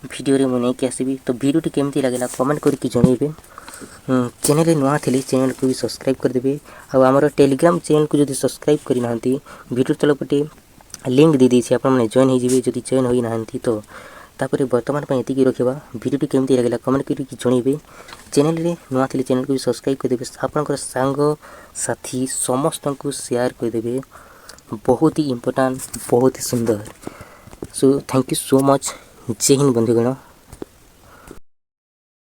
A: भिडियो मु नहीं आसबि। तो भिडियोटी केमती लगला कमेंट करके जनइबे। चैनल नुआ थी चैनल को भी सब्सक्राइब करदेवे। आमर टेलीग्राम चैनल को जब सब्सक्राइब करना भिडियो तल पटे लिंक दे देछि आपण माने जॉइन हो जिवे जदि जॉइन होई नाहंती तो। तापर वर्तमान पे एतिकी रखिबा। भिडियोटी केमती लगला कमेंट करके जनइबे। चैनल रे नुआ थी चैनल को भी सब्सक्राइब करदेवे। आपनकर सांग साथी समस्त को शेयर करदेवे। बहुत ही इम्पोर्टेंट बहुत ही सुंदर। So thank you so much. जय हिंद बंधुगण।